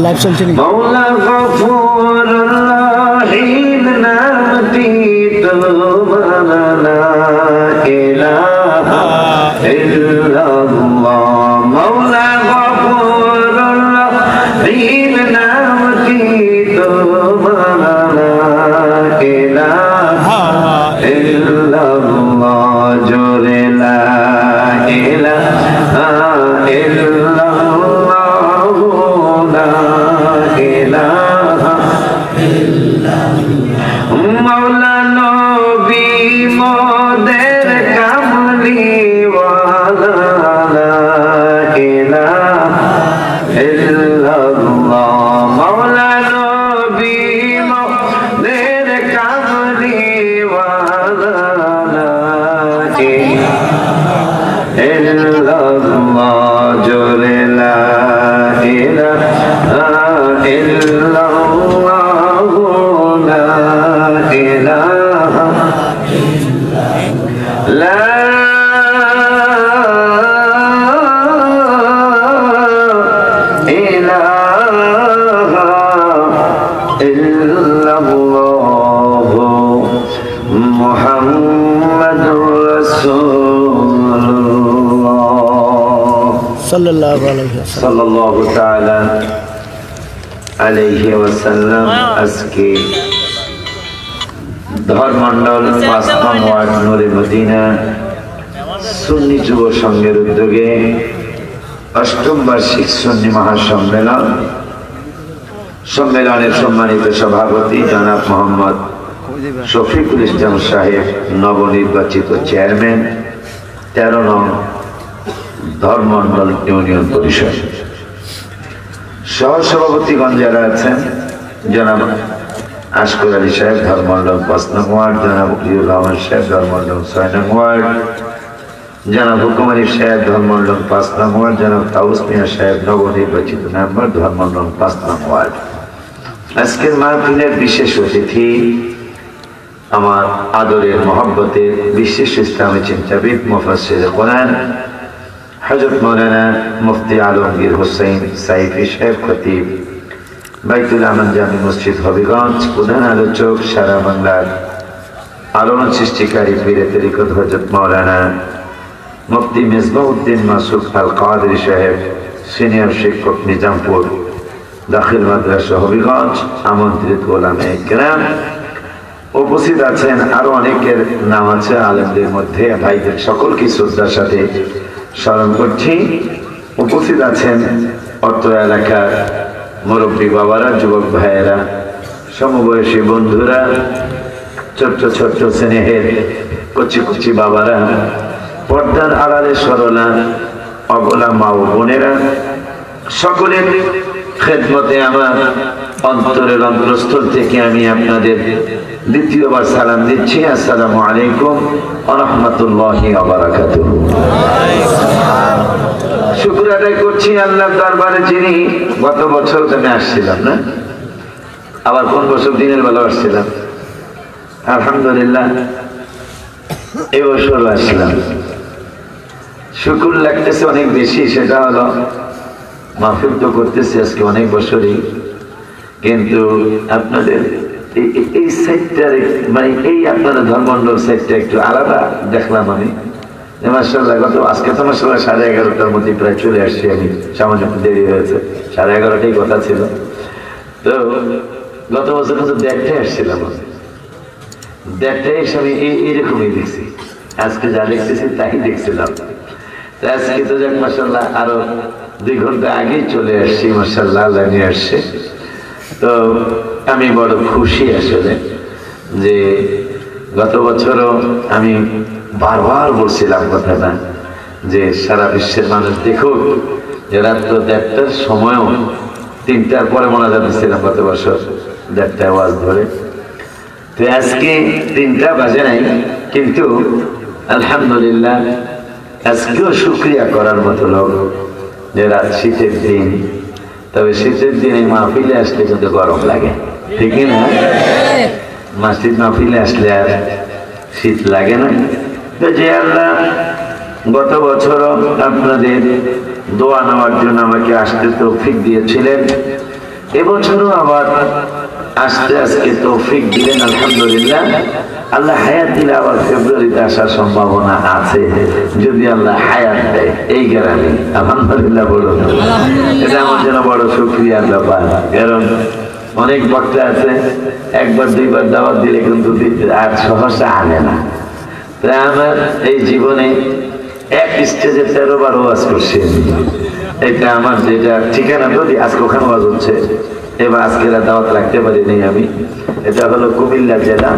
Live চলছে নাকি? মৌলা গফুর রহিম নামটি তোমার লা ইলাহা ইল্লাল্লাহ। মৌলা গফুর রহিম নামটি তোমার লা ইলাহা ইল্লাল্লাহ। জোরে লা ইলাহা ইল্লাল্লাহ মৌলা নবী মোদের কামলি ওয়ালা লা ইলাহা ইল্লাল্লাহ। মৌলা নবী মোদের কামলি ওয়ালা লা ইলাহা ইল্লাল্লাহ। জোরে লা ইলাহা ইল্লাল্লাহ লা ইলাহা লা ইলাহা ইল্লাল্লাহ মুহাম্মাদুর রাসূলুল্লাহ সাল্লাল্লাহু তাআলা আলাইহি ওয়াসাল্লাম। আজকে ধর্মমণ্ডল ৫ নং ওয়ার্ড নূরে মদিনা সুন্নি যুব সংঘের উদ্যোগে ৮ম বার্ষিক সুন্নি মহাসম্মেলন, সম্মেলনের সম্মানিত সভাপতি জনাব মোহাম্মদ শফিকুল ইসলাম সাহেব, নবনির্বাচিত চেয়ারম্যান ১৩ নং ধর্মমণ্ডল ইউনিয়ন পরিষদ। সহসভাপতিগণ যারা আছেন, জনাব আশকুর আলী সাহেব ধর্মমণ্ডল ৫ নং ওয়ার্ড, জনাব উকিউল রহমান সাহেব ধর্মমণ্ডল ৬ নং ওয়ার্ড, জনাব হুকুম আলী সাহেব ধর্মমণ্ডল ৫ নং ওয়ার্ড, জনাব তাউস মিয়া সাহেব নবনির্বাচিত মেম্বার ধর্মমণ্ডল ৫ নং ওয়ার্ড। আজকের মাহফিলের বিশেষ অতিথি আমার আদরের মহব্বতের বিশেষ ইসলামী চিন্তাবিদ মুফাসসির কোরআন হযরত মাওলানা মুফতি আলমগীর হোসেন সাইফি সাহেব, খতিব বাইতুল আমান জামি মসজিদ হবিগঞ্জ, প্রধান আলোচক সারা বাংলার আলোড়ন সৃষ্টিকারী পীরে তরিকত হযরত মাওলানা মুফতি মেজবাউদ্দিন মাসুদ আল কাদেরী সাহেব, সিনিয়র শিক্ষক নিজামপুর দাখিল মাদ্রাসা হবিগঞ্জ, আমন্ত্রিত ওলামায়ে কেরাম উপস্থিত আছেন। আরো অনেকের নাম আছে আলেমদের মধ্যে, ভাইদের সকলকে শ্রদ্ধার সাথে স্মরণ করছি। উপস্থিত আছেন অত্র এলাকার মুরব্বী বাবারা, যুবক ভাইয়েরা, সমবয়সী বন্ধুরা, ছোট্ট ছোট্ট স্নেহের কচি কচি বাবারা, পর্দার আড়ালে সরলা অবলা মা ও বোনেরা, সকলের খেদমতে আমার অন্তরের অন্তরস্থল থেকে আমি আপনাদের দ্বিতীয়বার সালাম দিচ্ছি। আসসালামু আলাইকুম ওয়া রাহমাতুল্লাহি ওয়া বারাকাতুহু। শুকর আদায় করছি আল্লাহর দরবারে, যিনি গত বছর আমি আসছিলাম না, আবার কোন বছর দিনের বেলা আসছিলাম, আলহামদুলিল্লাহ এই বছর আসলাম। শুকর লাগতেছে অনেক বেশি, সেটা হলো মাহফিল তো করতেছি আজকে অনেক বছরই, কিন্তু আপনাদের এই সাইডটার মানে এই আপনাদের ধর্মমণ্ডল সাইডটা একটু আলাদা দেখলাম আমি। মাশাআল্লাহ গত আজকে তো মাশাআল্লাহ 11:30টার মধ্যে প্রায় চলে আসছি আমি, সামান্য একটু দেরি হয়েছে, 11:30টাই কথা ছিল। তো গত বছর কিন্তু 1:30টায় আসছিলাম, 1:30টায় এসে আমি এইরকমই দেখছি, আজকে যা দেখতেছি তাই দেখছিলাম। তো আজকে তো যাক মাশাআল্লাহ আরো 2 ঘন্টা আগেই চলে আসছি, মাশাআল্লাহ আল্লাহ নিয়ে আসছে। তো আমি বড় খুশি আসলে যে গত বছরও আমি বারবার বলছিলাম কথাটা যে সারা বিশ্বের মানুষ দেখুক যে রাত 1:30টার সময়ও 3টার পরে মোনাজাত দিচ্ছিলাম গত বছর 1:30টায় ওয়াজ ধরে। তো আজকে 3টা বাজে নাই, কিন্তু আলহামদুলিল্লাহ আজকেও শুকরিয়া করার মতো লোক যে রাত শীতের দিন, তবে শীতের দিনে মাহফিলে আসলে কিন্তু গরম লাগে, ঠিক না? মসজিদ মাহফিলে আসলে আর শীত লাগে না। তো যে আল্লাহ গত বছর আপনাদের দোয়া নেওয়ার জন্য আমাকে আসতে তৌফিক দিয়েছিলেন। এবছরও আবার আসতে আজকে তৌফিক দিলেন, আলহামদুলিল্লাহ। আল্লাহ হায়াত দিলে আবার ফেব্রুয়ারিতে আসার সম্ভাবনা আছে, যদি আল্লাহ হায়াত দেয়। এই গ্রামে আলহামদুলিল্লাহ বলো, এটা আমার জন্য বড় শুকরিয়ার ব্যাপার। কারণ অনেক বক্তা আছে একবার দুইবার দাওয়াত দিলে কিন্তু আর সহসা আনে না। তাই আমার এই জীবনে এক স্টেজে 13 বার ওয়াজ করছি। এটা আমার যেটা ঠিকানা, যদি আজকে ওখানে ওয়াজ হচ্ছে, এবার আজকে দাওয়াত রাখতে পারিনি আমি। এটা হলো কুমিল্লা জেলা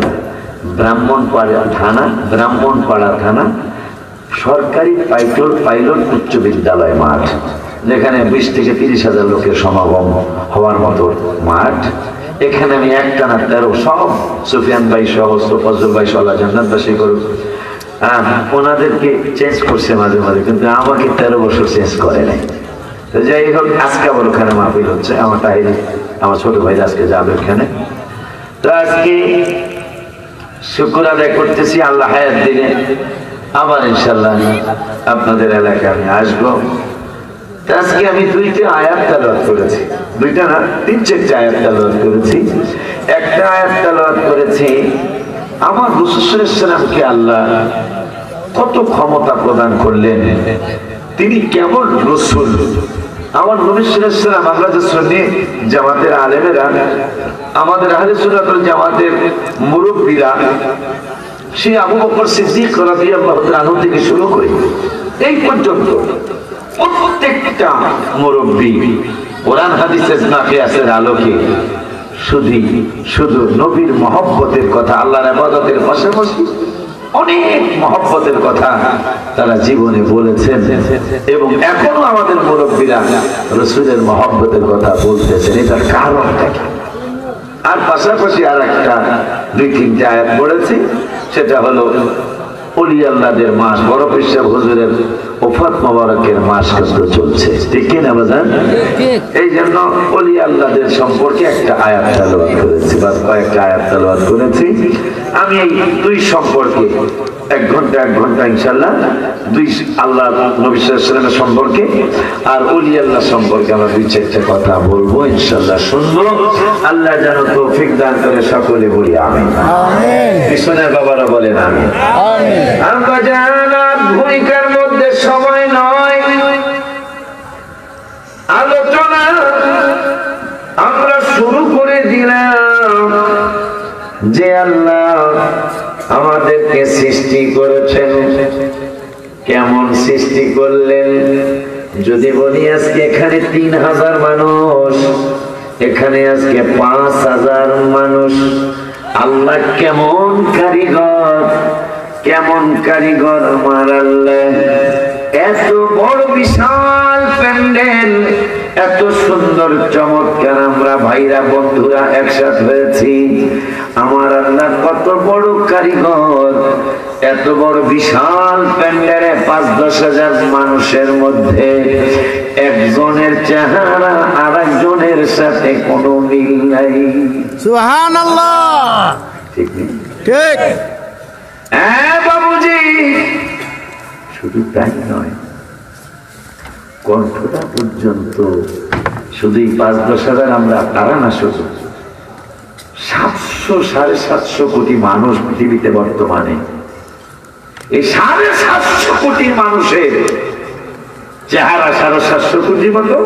ব্রাহ্মণপাড়া থানা সরকারি পাইলট উচ্চ বিদ্যালয় মাঠ, যেখানে 20 থেকে 30,000 লোকের সমাগম হওয়ার মতো মাঠ। এখানে আমি একটানা 13 সব সুফিয়ান ভাই সহ ফজল ভাই সহ জান্নাতবাসী করুক, ওনাদেরকে চেঞ্জ করছে মাঝে মাঝে, কিন্তু আমাকে 13 বছর চেঞ্জ করে নাই। তো যাই হোক, আজকে আবার ওখানে মাহফিল হচ্ছে। আমার তাহিরি, আমার ছোট ভাই আজকে যাবে ওখানে। তো আজকে শুকর আদায় করতেছি, আল্লাহ হায়াত দিলে আবার ইনশাল্লাহ আপনাদের এলাকায় আমি আসবো। আজকে আমি 2টা আয়াত তেলাওয়াত করেছি, 2টা না 3-4টা আয়াত তেলাওয়াত করেছি। একটা আয়াত তেলাওয়াত করেছি, আমার রাসূল সাল্লাল্লাহু আলাইহি ওয়াসাল্লামকে আল্লাহ কত ক্ষমতা প্রদান করলেন, তিনি কেমন রাসূল। আমার নবী সাল্লাল্লাহু আলাইহি ওয়াসাল্লাম, আমরা যে সুন্নি জামাতের আলেমেরা, আমাদের আহলে সুন্নাত ওয়াল জামাতের মুরব্বীরা, সেই আবু বকর সিদ্দিক রাদিয়াল্লাহু তাআলা আনহু থেকে শুরু করে এই পর্যন্ত প্রত্যেকটা মুরব্বী কোরআন হাদিসের নাফিয়াসের আলোকে শুধু নবীর মহব্বতের কথা, আল্লাহর ইবাদতের পাশাপাশি অনেক মহব্বতের কথা তারা জীবনে বলেছেন, এবং এখনো আমাদের মুরব্বীরা রাসূলের মহব্বতের কথা বলতেছেন। এটার কারণটা কি? আর পাশাপাশি আর একটা 2-3টা আয়াত পড়েছি, সেটা হলো ওলি আল্লাহদের মাস, বড় পীর সাহেব হুজুরের ওফাত মোবারকের মাস কিন্তু চলছে, ঠিক কি না বাজান? এই জন্য ওলি আল্লাহদের সম্পর্কে একটা আয়াত তেলাওয়াত করেছি বা কয়েকটা আয়াত তেলাওয়াত করেছি। আমি এই 2 সম্পর্কে 1 ঘন্টা ইনশাআল্লাহ, 2 আল্লাহ নবী সাল্লাল্লাহু আলাইহি ওয়াসাল্লামের সম্পর্কে আর ওলি আল্লাহ সম্পর্কে আমরা 2-4টা কথা বলবো ইনশাআল্লাহ, শুনবো। আল্লাহ যেন তৌফিক দান করে, সকলে বলি আমিন। পিছনের বাবারা বলেন আমিন। আমরা জানার ভূমিকার মধ্যে সময় নয়, আলোচনা আমরা শুরু করে দিলাম যে আল্লাহ আমাদেরকে সৃষ্টি করেছেন, কেমন সৃষ্টি করলেন। যদি বলি আজকে এখানে 3000 মানুষ, এখানে আজকে 5000 মানুষ, আল্লাহ কেমন কারিগর আমার আল্লাহ। এত বড় বিশাল প্যান্ডেল, এত সুন্দর চমৎকার, আমরা ভাইরা বন্ধুরা একসাথে হয়েছি। আমার আল্লাহ কত বড় কারিগর, এত বড় বিশাল প্যান্ডেলে 5-10 হাজার মানুষের মধ্যে একজনের চেহারা আরেকজনের সাথে কোনো মিল নাই। সুবহানাল্লাহ, ঠিক ঠিক। হ্যাঁ বাবুজি, শুধু তাই নয়, কণ্ঠটা পর্যন্ত শুধু 5-10 হাজার আমরা তারা না, শুধু 700-750 কোটি মানুষ পৃথিবীতে বর্তমানে। এই 750 কোটি মানুষের চেহারা 750 কোটির মতো,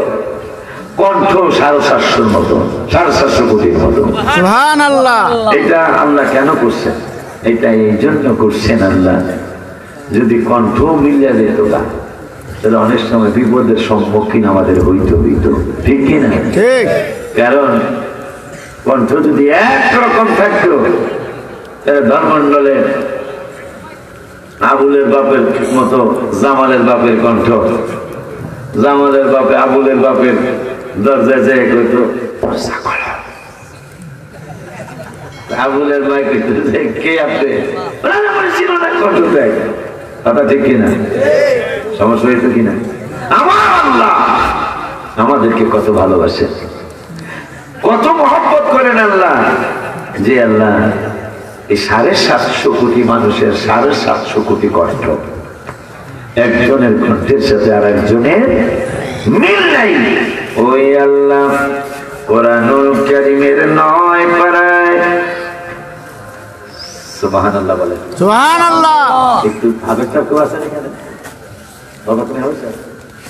কণ্ঠ 750 মতো, 750 কোটির মতো। সুবহানাল্লাহ। এটা আল্লাহ কেন করছেন? এটা এই জন্য করছেন আল্লাহ, যদি কণ্ঠ মিলিয়ে যেত তাহলে অনেক সময় বিপদের সম্মুখীন আমাদের হইতো, ঠিক কিনা? ঠিক। কারণ কণ্ঠ যদি একরকম থাকতো, তাহলে ধর্মমন্ডলে আবুলের বাপের মতো জামালের বাপের কণ্ঠ, জামালের বাপে আবুলের বাপের দরজায় যেয়ে কইতো আবুলের মাই কইতো কে আপনি, কণ্ঠ দেয়। কথা ঠিক কিনা? সমস্যা হইতো কিনা? আমার আল্লাহ আমাদেরকে কত ভালোবাসে, কত মহব্বত করেন আল্লাহ, যে আল্লাহ এই 750 কোটি মানুষের 750 কোটি কণ্ঠ একজনের কণ্ঠের সাথে আর একজনের মিল নাই। ওই আল্লাহ কোরআনুল কারীমের 9 পারায় সুবহানাল্লাহ বলে। সুবহানাল্লাহ। একটু ভাবেরটা কেউ আছে এখানে? বাবা তুমি হয়েছে?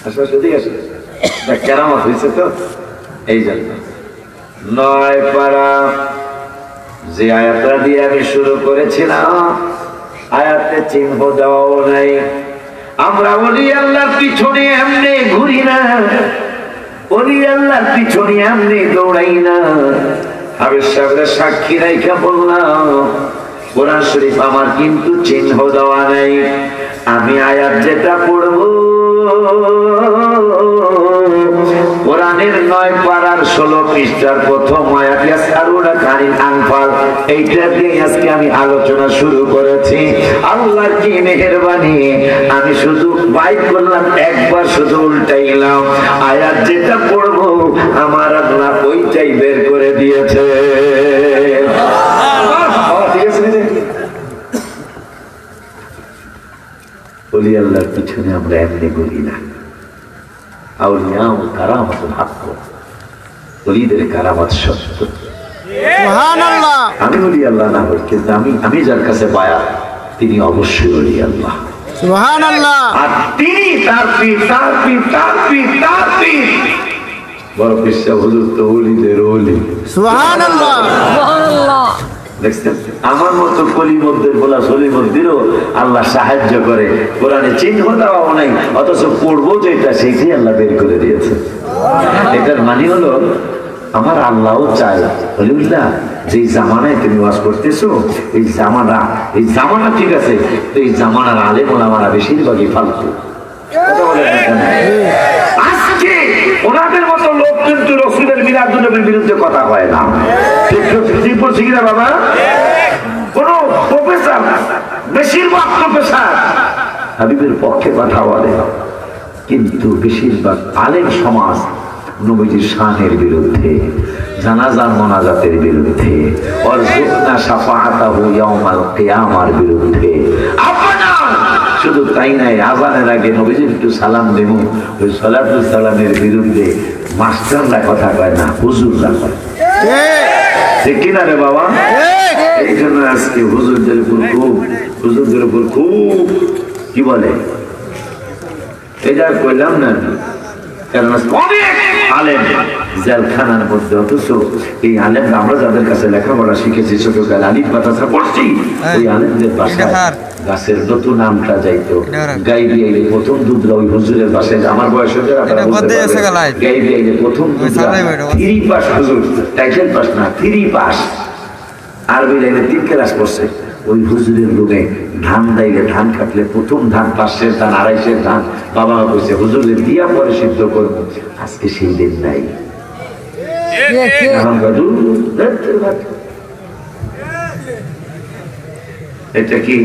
আসলে যদি আসে কেরামত হয়েছে তো এই জন্য 9 পারা যে আয়াতটা দিয়ে আমি শুরু করেছিলাম, আয়াতে চিহ্ন দেওয়াও নাই। আমরা ওলি আল্লাহর পিছনে এমনি ঘুরি না, ওলি আল্লাহর পিছনে এমনি দৌড়াই না। হাবিব সাহেবের সাক্ষী রাইখা বললাম, কোরআন শরীফ আমার কিন্তু চিহ্ন দেওয়া নাই। আমি আয়াত যেটা পড়বো কোরআনের 9 পারার 16 পৃষ্ঠার প্রথম আয়াত, ইয়াসআলুনা কানিল আনফাল, এইটা দিয়ে আজকে আমি আলোচনা শুরু করেছি। আল্লাহর কি মেহেরবানি, আমি শুধু বাইক করলাম একবার, শুধু উল্টাইলাম, আয়াত যেটা পড়বো আমার আল্লাহ ওইটাই বের করে দিয়েছে। ঠিক আছে, ওলি আল্লাহর পিছনে আমরা এমনি ঘুরি না। আউলিয়া ও কারামাতুল হক, ওলিদের কারামাত সত্য। সুবহানাল্লাহ। আমি ওলি আল্লাহ না হই, কিন্তু আমি যার কাছে পায়া তিনি অবশ্যই ওলি আল্লাহ। সুবহানাল্লাহ। আর তিনি তার পীর, তার পীর, তার পীর, তার পীর। বড় পিসা হুজুর তো ওলিদের ওলি। সুবহানাল্লাহ। সুবহানাল্লাহ। দেখছেন, আমার মতো কলিমদ্দের বলা সলিমদ্দিরও আল্লাহ সাহায্য করে। কোরআনে চিহ্ন দেওয়াও নাই, অথচ পড়বো যেটা সেইটাই আল্লাহ বের করে দিয়েছে। এটার মানে হলো আমার আল্লাহও চায় হলিউল্লাহ যে জামানায় তুমি ওয়াজ করতেছো, এই জামানা ঠিক আছে, তো এই জামানার আলেম ওলামারা বেশিরভাগই ফালতু। আজকে ওনাদের মতো লোক কিন্তু রাসূলের মিলাদুন্নবীর বিরুদ্ধে কথা কয় না। ঠিক বলছি কিনা বাবা? কোন প্রফেসর, বেশিরভাগ প্রফেসর হাবিবের পক্ষে কথা বলে, কিন্তু বেশিরভাগ আলেম সমাজ নবীজির শানের বিরুদ্ধে, জানাজার মোনাজাতের বিরুদ্ধে, ওয়ারযুকনা শাফাআতাহু ইয়াউমাল কিয়ামার বিরুদ্ধে। শুধু তাই নাই, আযানের আগে নবীজি একটু সালাম দেব, ওই সালাতুল সালামের বিরুদ্ধে মাস্টাররা কথা কয় না, হুজুররা কয়। ঠিক কিনা রে বাবা? এই জন্য আজকে হুজুরদের উপর খুব কি বলে, এটা কইলাম না, কারণ অনেক আলেম জেলখানার মধ্যে, অথচ এই আলেম আমরা যাদের কাছে লেখাপড়া শিখেছি, ছোটকালে আলিফ বাতাসা পড়ছি, ওই আলেমদের বাসায় গাছের নতুন আমটা যাইতো, গাই দিয়ে প্রথম দুধরা ওই হুজুরের বাসায়। আমার বয়স হয়ে গাই দিয়ে প্রথম 3 পাস হুজুর, টাইটেল পাস না, 3 পাস আরবি লাইনে 3 ক্লাস পড়ছে। ওই হুজুরের রুমে ধান দাইলে, ধান কাটলে প্রথম ধান 500 ধান, 250 ধান বাবা বলছে হুজুরের দিয়া পরে সিদ্ধ করবো। আজকে সেই দিন নাই। এটা কি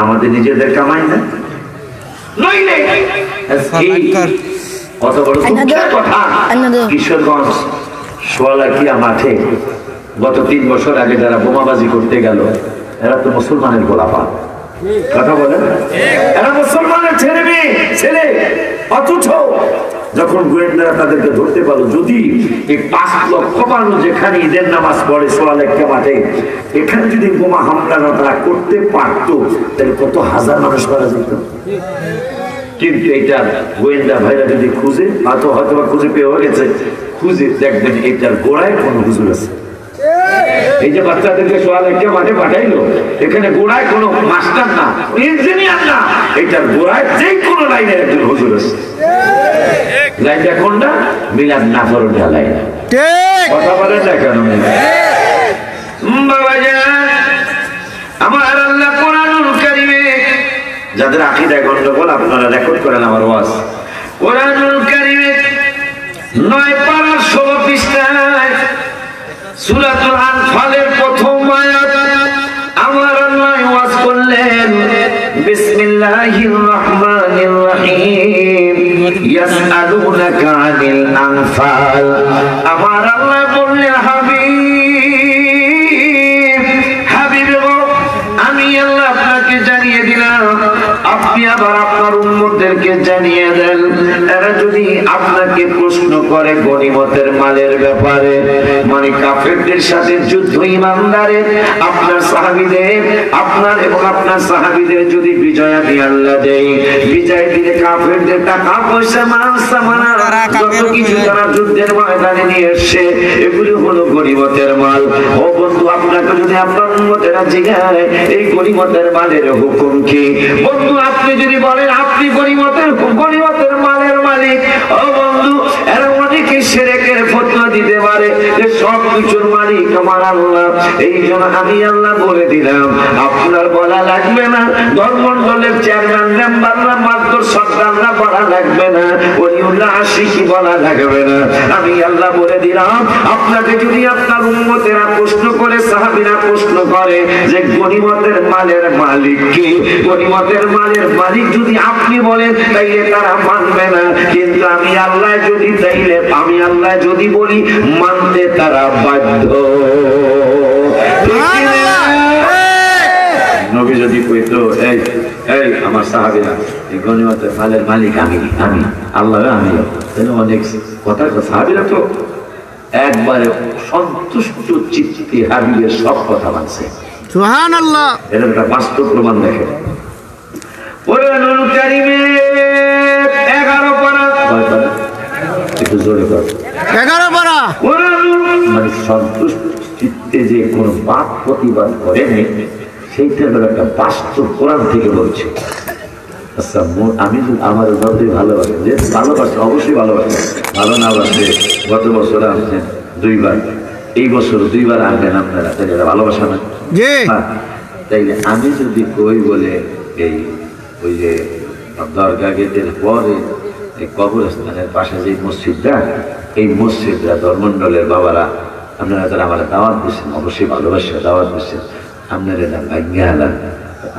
আমাদের নিজেদের কামাই না? কত বড় কথা। কিশোরগঞ্জ সোয়ালাকিয়া মাঠে গত 3 বছর আগে যারা বোমাবাজি করতে গেল, এরা তো মুসলমানের গোলাপা। কথা বলেন, এরা মুসলমানের ছেলে। অথচ যখন গোয়েন্দারা তাদেরকে ধরতে পারলো, যদি এই 5 লক্ষ মানুষ যেখানে ঈদের নামাজ পড়ে সোয়ালাকিয়া মাঠে, এখানে যদি বোমা হামলা না তারা করতে পারতো, তাহলে কত হাজার মানুষ মারা যেত। কিন্তু এটা গোয়েন্দা ভাইরা যদি খুঁজে, হয়তো খুঁজে পেয়ে গেছে, খুঁজে দেখবেন এটার গোড়ায় কোন হুজুর আছে। এই যে বাচ্চাদেরকে সোয়ালাকিয়া মাঠে পাঠাইলো, এখানে গোড়ায় কোনো মাস্টার না, ইঞ্জিনিয়ার না, এটার গোড়ায় যে কোনো লাইনের একজন হুজুর আছে। লাইনটা কোনটা? মিলাদ নাফরটা লাইন। কথা বলেন না কেন? আমার আল্লাহ কোরআনুল কারীমে, যাদের আকীদায় গন্ডগোল আপনারা রেকর্ড করেন আমার ওয়াজ, কোরআনুল কারীমে 9 পারার 16 পৃষ্ঠায় সূরাতুল আনফালের প্রথম আয়াত আমার আল্লাহ ওয়াজ করলেন, বিসমিল্লাহির রহমানির রহিম, ইয়াসআলুনাকা আনিল আনফাল। আমার আল্লাহ বললেন, হাবিব গো, আমি আল্লাহ আপনাকে জানিয়ে দিলাম, আপনি আবার আপনার উম্মতদেরকে জানিয়ে দেন, এরা যদি আপনাকে প্রশ্ন করে গনিমতের মালের ব্যাপারে, মানে কাফেরদের সাথে যুদ্ধ, ইমানদারের আপনার সাহাবীদের, আপনার এবং আপনার সাহাবীদের যদি বিজয় দিয়ে আল্লাহ দেয়, বিজয় দিলে কাফেরদের টাকা পয়সা মাল সামানা যত কিছু তারা যুদ্ধের ময়দানে নিয়ে এসে, এগুলো হলো গনিমতের মাল। ও বন্ধু, আপনাকে যদি আপনার উম্মতেরা জিজ্ঞাসা এই গনিমতের মালের হুকুম কি, বন্ধু আপনি যদি বলেন আপনি গনিমতের মালের মালিক, ও বন্ধু এরা অনেকে শিরকের ফতোয়া দিতে পারে যে সব কিছুর মালিক আমার আল্লাহ। এই জন্য আমি আল্লাহ বলে দিলাম, আপনার বলা লাগবে না, ধর্মমণ্ডলের চেয়ারম্যান মেম্বাররা মাত্র সর্দাররা বলা লাগবে না, ওলিউল্লাহ আশিকি বলা লাগবে না। আমি আল্লাহ বলে দিলাম, আপনাকে যদি আপনার উম্মতেরা প্রশ্ন করে, সাহাবীরা প্রশ্ন করে যে গনিমতের মালের মালিক কি, গনিমতের মালের মালিক যদি আপনি বলেন তাইলে তারা মানবে না, কিন্তু আমি আল্লাহ যদি বলি মানতে তারা বাধ্য। নবী যদি কইতো এই আমার সাহাবীরা এই গনিমতের মালের মালিক আমি আল্লাহ, আমি তাহলে অনেক কথা, সাহাবীরা তো একবারে সন্তুষ্ট চিত্তে হাবিবের সব কথা মানছে। সুবহানাল্লাহ। এটা একটা বাস্তব প্রমাণ। দেখে কোরআনুল কারীমে 11 পারা, একটু জোরে কর, 11 পারা, মানে সন্তুষ্ট চিত্তে যে কোনো পাপ প্রতিবাদ করে নেই, সেইটার একটা বাস্তব কোরআন থেকে বলছে। আচ্ছা, আমি আমার মধ্যে ভালোবাসে, যে ভালোবাসে অবশ্যই ভালোবাসে, ভালো না বাসে গত বছর আসছেন 2 বার, এই বছর 2 বার আনবেন আপনারা, তাই এটা ভালোবাসা না? তাইলে আমি যদি কই বলে এই ওই যে দরগা গেটের পরে এই কবরস্থানের পাশে যে মসজিদটা, এই মসজিদটা ধর্মমণ্ডলের বাবারা আপনারা যারা আমার দাওয়াত দিচ্ছেন, অবশ্যই ভালোবাসে দাওয়াত দিচ্ছেন, আপনারা এটা ভাগ্যে আলান,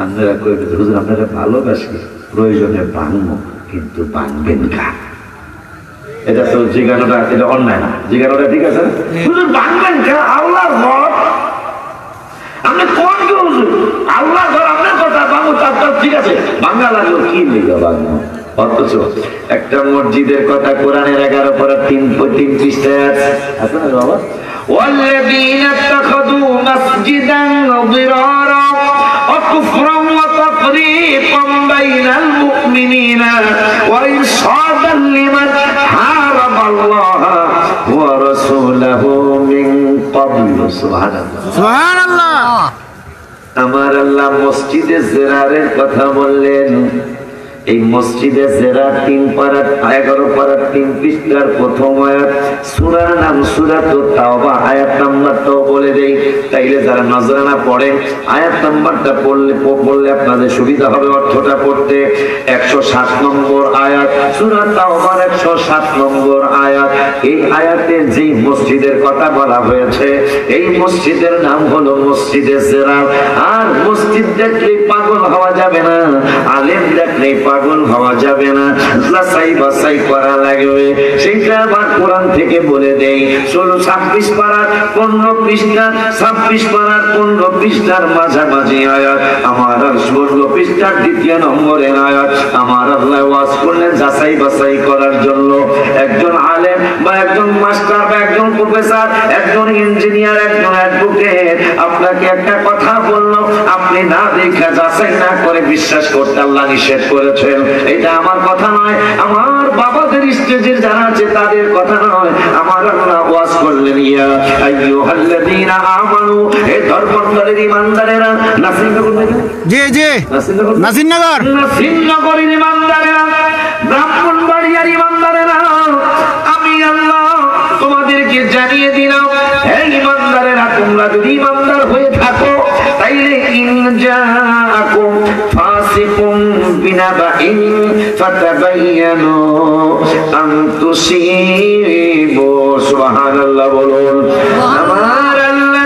আপনারা কই হুজুর আপনারা ভালোবাসি, প্রয়োজনে ভাঙবো, কিন্তু ভাঙবেন কা? এটা তো জিজ্ঞাসাটা, এটা অন্যায় না, জিজ্ঞাসাটা ঠিক আছে না? হুজুর ভাঙবেন কা? আল্লাহর ঘর আপনি কোন কি হুজুর, আল্লাহর ঘর আপনার কথা ভাঙবো, তার ঠিক আছে, ভাঙা লাগলো কি লেগে ভাঙবো? অথচ একটা মসজিদের কথা কোরআনের 11 পারা 3 পৃষ্ঠায় আছে না বাবা? والذين اتخذوا مسجدا ضرارا وكفرا وتفريقا بين المؤمنين وإرشادا لمن حارب الله ورسوله من قبل। سبحان الله। আমার আল্লাহ মসজিদে জিরারের কথা বললেন। এই মসজিদে জিরার 3 পারা 11 পারা 3 পৃষ্ঠার প্রথম আয়াত, সূরার নাম সূরাতুত তাওবা, আয়াত নাম্বারটাও বলে দেই, তাইলে যারা নজরানা পড়ে আয়াত নাম্বারটা পড়লে আপনাদের সুবিধা হবে অর্থটা পড়তে। 107 নম্বর আয়াত, সূরা তাওবার 107 নম্বর আয়াত। এই আয়াতে যে মসজিদের কথা বলা হয়েছে, এই মসজিদের নাম হলো মসজিদে জিরার। আর মসজিদ দেখলে পাগল হওয়া যাবে না, আলেম দেখলে পাগল হওয়া যাবে না, যাচাই বাছাই করা লাগবে। সেইটা আবার কোরআন থেকে বলে দেই। 26 পারার 15 পৃষ্ঠা, 26 পারার 15 পৃষ্ঠার মাঝামাঝি আয়াত, আমার 16 পৃষ্ঠার 2 নম্বরের আয়াত। আমার আল্লাহ ওয়াজ করলেন যাচাই বাছাই করার জন্য। একজন আলেম বা একজন মাস্টার বা একজন প্রফেসর, একজন ইঞ্জিনিয়ার, একজন অ্যাডভোকেট আপনাকে একটা কথা বললো, আপনি না দেখে যাচাই না করে বিশ্বাস করতে আল্লাহ নিষেধ করেছেন। এটা আমার কথা নয়, আমার বাবাদের স্টেজের যারা আছে তাদের কথা নয়। আমার আল্লাহ ওয়াজ করলেন, ইয়া আইয়ুহাল্লাযীনা আমানু, হে ধর্মমণ্ডলের ঈমানদারেরা, নাসিরনগরের ঈমানদারেরা, ব্রাহ্মণবাড়িয়ার ঈমানদারেরা, আমি আল্লাহ তোমাদেরকে জানিয়ে দিলাম, হে ঈমানদারেরা, তোমরা যদি ঈমানদার হয়ে থাকো তাইলে ইন জাআকুম ফাসিকুম বিনাবাইন ফাতাবায়ানু আন তুসিবু। সুবহানাল্লাহ বলুন। আমার আল্লাহ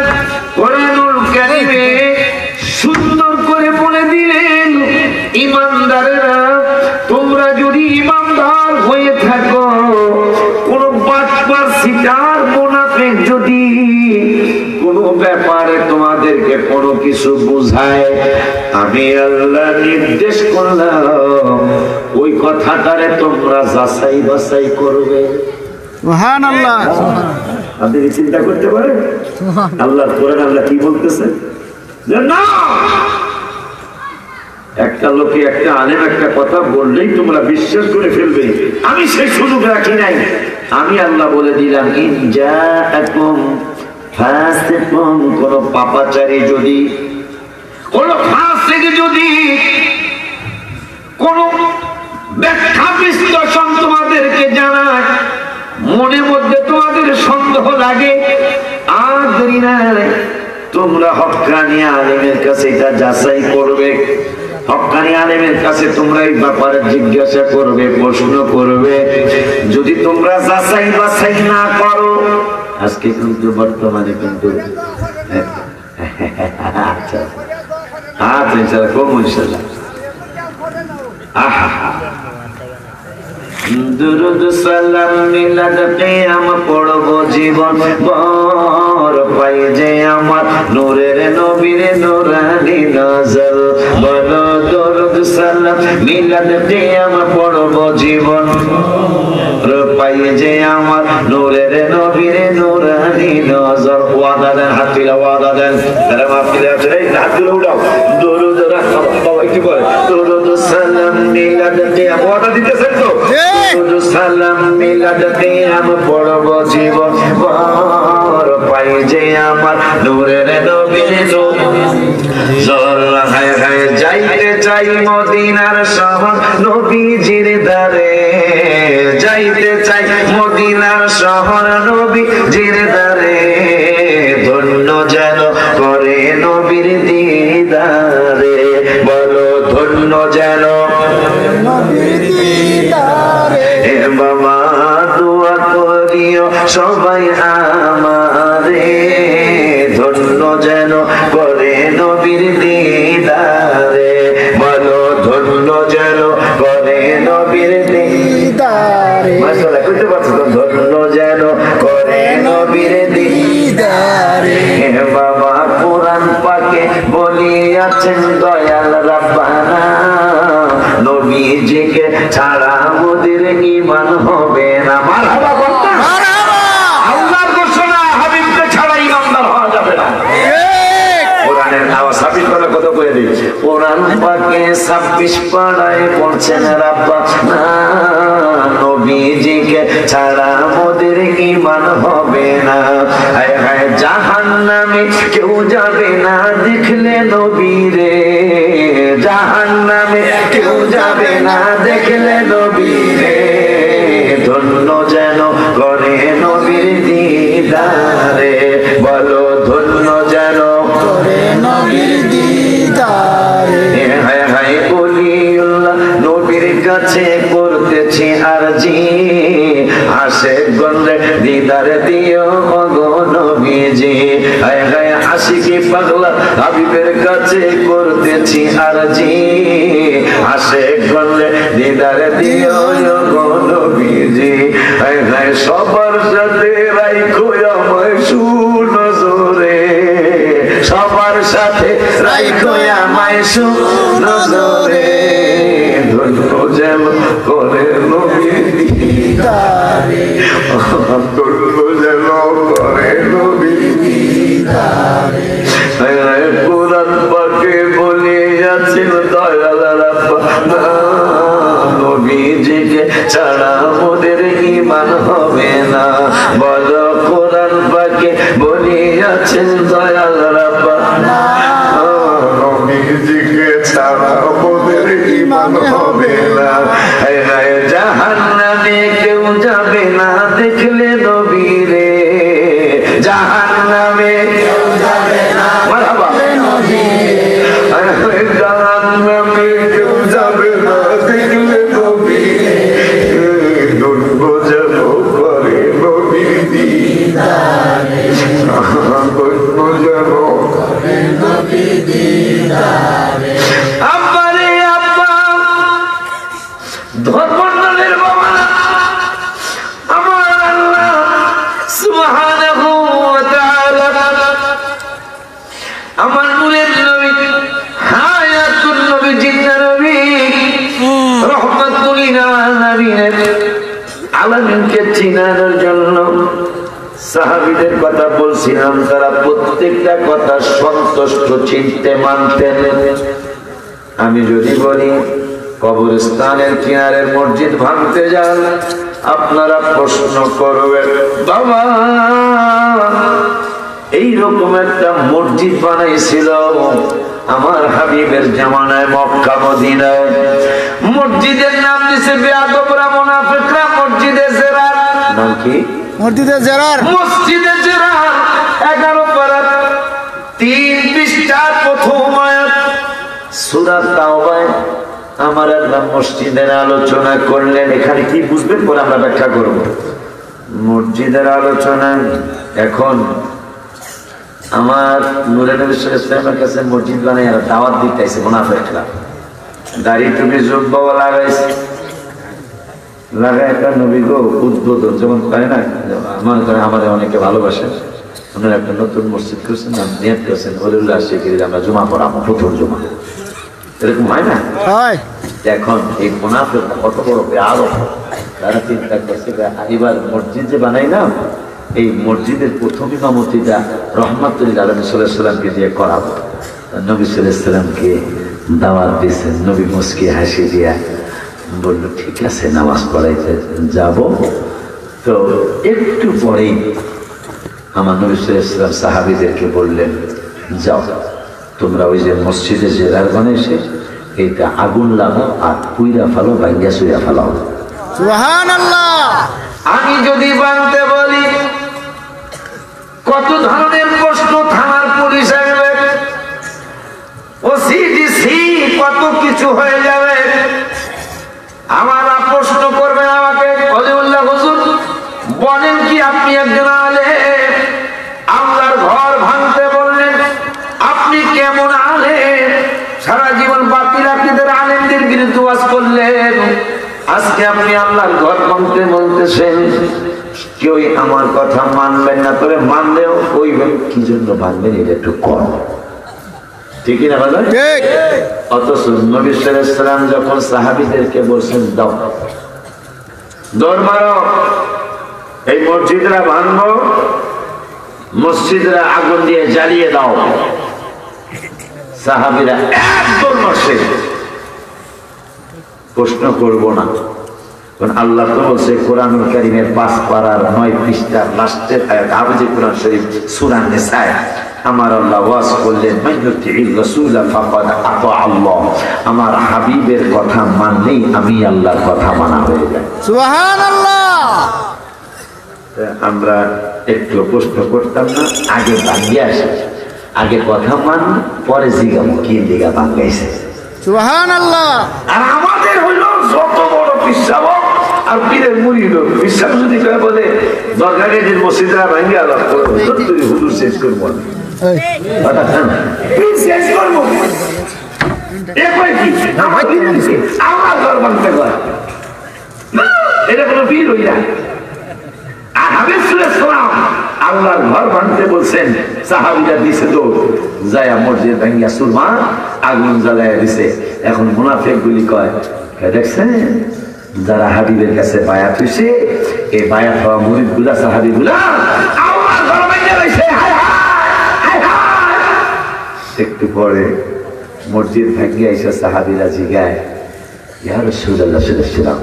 কোরআনুল কারীমে সুন্দর করে বলে দিলেন, ঈমানদারেরা তোমরা যদি ঈমানদার হয়ে থাকো, কোন বাটপার সিটার মুনাফিক যদি কোন কোনো ব্যাপারে তোমাদেরকে কোনো কিছু বুঝায়, আমি আল্লাহ নির্দেশ করলাম ওই কথাটারে তোমরা যাচাই বাছাই করবে। সুবহানাল্লাহ। আপনি কি চিন্তা করতে পারেন আল্লাহ কোরআন আল্লাহ কি বলতেছে? যে না, একটা লোকে একটা আলেম একটা কথা বললেই তোমরা বিশ্বাস করে ফেলবে, আমি সেই সুযোগ রাখি নাই। আমি আল্লাহ বলে দিলাম, ইন জাআকুম ফাসিকুন, কোন পাপাচারী যদি, কোন ফাসিক যদি কোন ব্যাখ্যা বিশ্লেষণ তোমাদেরকে জানায়, মনের মধ্যে তোমাদের সন্দেহ লাগে, আর দেরি নাই, তোমরা হক্কানি আলেমের কাছে এটা যাচাই করবে। হক্কানি আলেমের কাছে তোমরা এই ব্যাপারে জিজ্ঞাসা করবে, প্রশ্ন করবে। যদি তোমরা যাচাই বাছাই না করো, আজকে কিন্তু বর্তমানে কিন্তু আচ্ছা আচ্ছা ইনশাআল্লাহ কম ইনশাআল্লাহ। আহা দুরুদ সালাম মিলাদ কিয়াম পড়ব জীবন ভর, পাই যে আমার নূরের নবীর নূরানি নজর। বলো দুরুদ সালাম মিলাদ কিয়াম পড়ব জীবন ভর, পাই যে আমার নূরের নবীর নূরানি নজর। ওয়াদা দেন, হাত তুলে ওয়াদা দেন, তারা মাফ দিলে আছে, এই হাত তুলে উঠাও। দুরুদ রাখো বাবা, কি করে দুরুদ সালাম মিলাদ কিয়াম, ওয়াদা দিতেছেন তো? সালাম মিলাদ কিয়াম পড়ব জীবন ভর, পাই যে আমার নূরের নবীর নূর। হায় হায় যাইতে চাই মদিনার শহর নবীজির দারে, যাইতে চাই মদিনার শহর নবীজির দারে, ধন্য যেন করে নবীর দিদারে। বলো ধন্য যেন নবীর দিদারে। হে বাবা দোয়া করিও সবাই আমারে, ধন্য যেন করে নবীর দিদারে। বলো ধন্য যেন করে নবীর দিদারে। মাশাআল্লাহ, কইতে পারছো তো? ধন্য যেন করে নবীর দিদারে। হে বাবা কোরআন পাকে বলিয়াছেন দয়াল রাব্বানা, নবীজিকে ছাড়া মোদের ঈমান হবে না। মারহাবা বলতে আল্লাহর ঘোষণা, হাবিবকে ছাড়া ঈমানদার হওয়া যাবে না। কোরআনের আওয়াজ সাবিত করে কত করে দিয়েছে। কোরআন পাকে 26 পাড়ায় বলছেন রাব্বানা, নবীজিকে ছাড়া মোদের ঈমান হবে না। হায় হায় জাহান্নামে কেউ যাবে না দেখলে নবীরে, জাহান্নামে কেউ যাবে না দেখলে নবীরে, ধন্য যেন করে নবীর দিদারে। বলো ধন্য যেন করে নবীর দিদারে। হায় হায় ওলিউল্লাহ নবীর কাছে করতেছি আরজি, আসে গন্ডে দিদার দিও গো নবীজি। হায় হায় আশিকি পাগলা হাবিবের কাছে করতেছি আরজি, আসে গন্ডে দিদার দিও গো নবীজি। হায় হায় সবার সাথে রাইখো আমায় সুনজরে, সবার সাথে রাইখো আমায় সুনজরে, ধন্য যেন করে নবীর দিদারে, ধন্য যেন করে নবীর দিদারে। কোরআন পাকে বলিয়াছেন দয়াল রাব্বানা, নবীজিকে ছাড়া মোদের ঈমান হবে না। বলো কোরআন পাকে বলিয়াছেন দয়াল রাব্বানা, নবীজিকে ছাড়া মোদের ঈমান হবে না। হায় হায় জাহান্নামে কেউ যাবে না দেখলে নবীরে, জাহান্নামে কেউ যাবে না মারহাবা নবীরে। হায় হায় জাহান্নামে কেউ যাবে না দেখলে নবীরে, ধন্য যেন করে নবীর দিদারে, ধন্য যেন করে নবীর দিদারে। আব্বারে আব্বা ধর্মন্ডলের বাবা আমার আল্লাহ সুবহানাহু ওয়া তাআলা আলামিনকে চিনানোর জন্য সাহাবীদের কথা বলছিলাম, তারা প্রত্যেকটা কথা সন্তুষ্ট চিনতে মানতেন। আমি যদি বলি কবরস্থানের কিনারের মসজিদ ভাঙতে যান, আপনারা প্রশ্ন করবেন বাবা এইরকম একটা মসজিদ বানাইছিল আমার হাবিবের জামানায় মক্কা মদিনায়। মসজিদের নাম দিছে বেয়াদবরা মুনাফিকরা মসজিদে জেরার। নাম কি? মসজিদে জেরার। মসজিদে জেরার 11 পারা 3 পৃষ্ঠার প্রথম আয়াত সূরা তাওবায় আমার আল্লাহ মসজিদের আলোচনা করলেন। এখানে কি বুঝবেন পরে আমরা ব্যাখ্যা করব। মসজিদের আলোচনা এখন আমার নূরে নবী সাল্লাল্লাহু আলাইহি ওয়াসাল্লামের কাছে মসজিদ বানায় আর দাওয়াত দিতেছে মুনাফিকরা। দাড়ি টুপি জুব্বা লাগাইছে, লাগায় একটা নবী গো উদ্বোধন যেমন তাই না, মনে করেন আমাদের অনেকে ভালোবাসেন, ওনারা একটা নতুন মসজিদ করছেন, নিয়ত করছেন ওলিউল্লাহ শিখির আমরা জুমা পড়াবো, প্রথম জুমা, এরকম হয় না? এখন এই মুনাফিকরা কত বড় বেয়াদব, তারা চিন্তা করছে এবার মসজিদ যে বানাইলাম এই মসজিদের প্রথম ইমামতিটা রহমাতুল আলামিন সাল্লাল্লাহু আলাইহি ওয়াসাল্লামকে দিয়ে করাবো। নবী সাল্লাল্লাহু আলাইহি ওয়াসাল্লামকে দাওয়াত দিয়েছেন। নবী মুস্কি হাসি দিয়া বলল ঠিক আছে নামাজ পড়াইতে যাব। তো একটু পরেই আমার নবী সাল্লাল্লাহু আলাইহি ওয়াসাল্লাম সাহাবীদেরকে বললেন যাও তোমরা ওই যে মসজিদে জেরার বানাইছে এইটা আগুন লাগাও আর পুইরা ফেলো, ভাঙ্গিয়া সুইরা ফেলাও। সুবহানাল্লাহ। আমি যদি বানতে বলি কত ধরনের প্রশ্ন থানার পুলিশ আসবে, ওসিডিসি কত কিছু হয়ে যাবে। আমার প্রশ্ন করবেন আমাকে ওলিউল্লাহ হুজুর বলেন কি আপনি একজন আলেম, আল্লাহর ঘর ভাঙতে বললেন, আপনি কেমন আলেম? সারা জীবন বাতিল আকীদার আলেমদের বিরুদ্ধে ওয়াজ করলেন, আজকে আপনি আল্লাহর ঘর ভাঙতে বলতেছেন। কেউ আমার কথা মানবেন না, তবে মানলেও ওই কি জন্য মানবেন এটা একটু কম, ঠিক না বলেন? ঠিক। অথচ নবী সাল্লাল্লাহু আলাইহি ওয়াসাল্লাম যখন সাহাবীদেরকে বলছেন দাও দৌড় মারো, এই মসজিদরা ভাঙবো, মসজিদরা আগুন দিয়ে জ্বালিয়ে দাও, সাহাবীরা এক দৌড় মারছে। প্রশ্ন করবো না, কারণ আল্লাহ তো বলছে কোরআনুল কারীমের 5 পারার 9 পৃষ্ঠার লাস্টের আয়াত হাফিজে কোরআন শরীফ সূরা নিসায় আমার আল্লাহ ওয়াজ করলেন মাইয়ুতি'র রাসূলা ফাকাদ আতা আল্লাহ, আমার হাবিবের কথা মানলেই আমি আল্লাহর কথা মানা হয়ে যায়। সুবহানাল্লাহ। আমরা একটু প্রশ্ন করতাম না, আগে ভাঙ্গিয়ে আসে, আগে কথা মান পরে জিজ্ঞাসা কি লিগা ভাঙ্গাইছে। সুবহানাল্লাহ। আর আমাদের হইল যত বড় বিশ্বাস আর পীরের মুরিদ বিশ্বাস যদি কেউ বলে দরগাহের মসজিদরা ভাঙ্গিয়ে আলাপ করবো, তুই হুজুর শেষ করবো শেষ করবো আমার ঘর ভাঙতে পারে এটা কোনো পীর হই না। আর হাবিব সাল্লাল্লাহু আলাইহি ওয়াসাল্লাম আল্লাহর ঘর ভাঙতে বলছেন, সাহাবীরা দিছে তো যায়া মসজিদ ভাঙ্গিয়া সুরমা আগুন জ্বালায়া দিছে। এখন মুনাফিক গুলি কয় দেখছেন যারা হাবিবের কাছে বায়াত হইছে এই বায়াত হওয়া মুরিদ গুলা সাহাবী গুলা আল্লাহর ঘর ভাঙ্গিয়া দিছে। একটু পরে মসজিদ ভাঙ্গিয়া এসে সাহাবীরা জিগায় ইয়া রাসূলুল্লাহ সাল্লাল্লাহু আলাইহি ওয়াসাল্লাম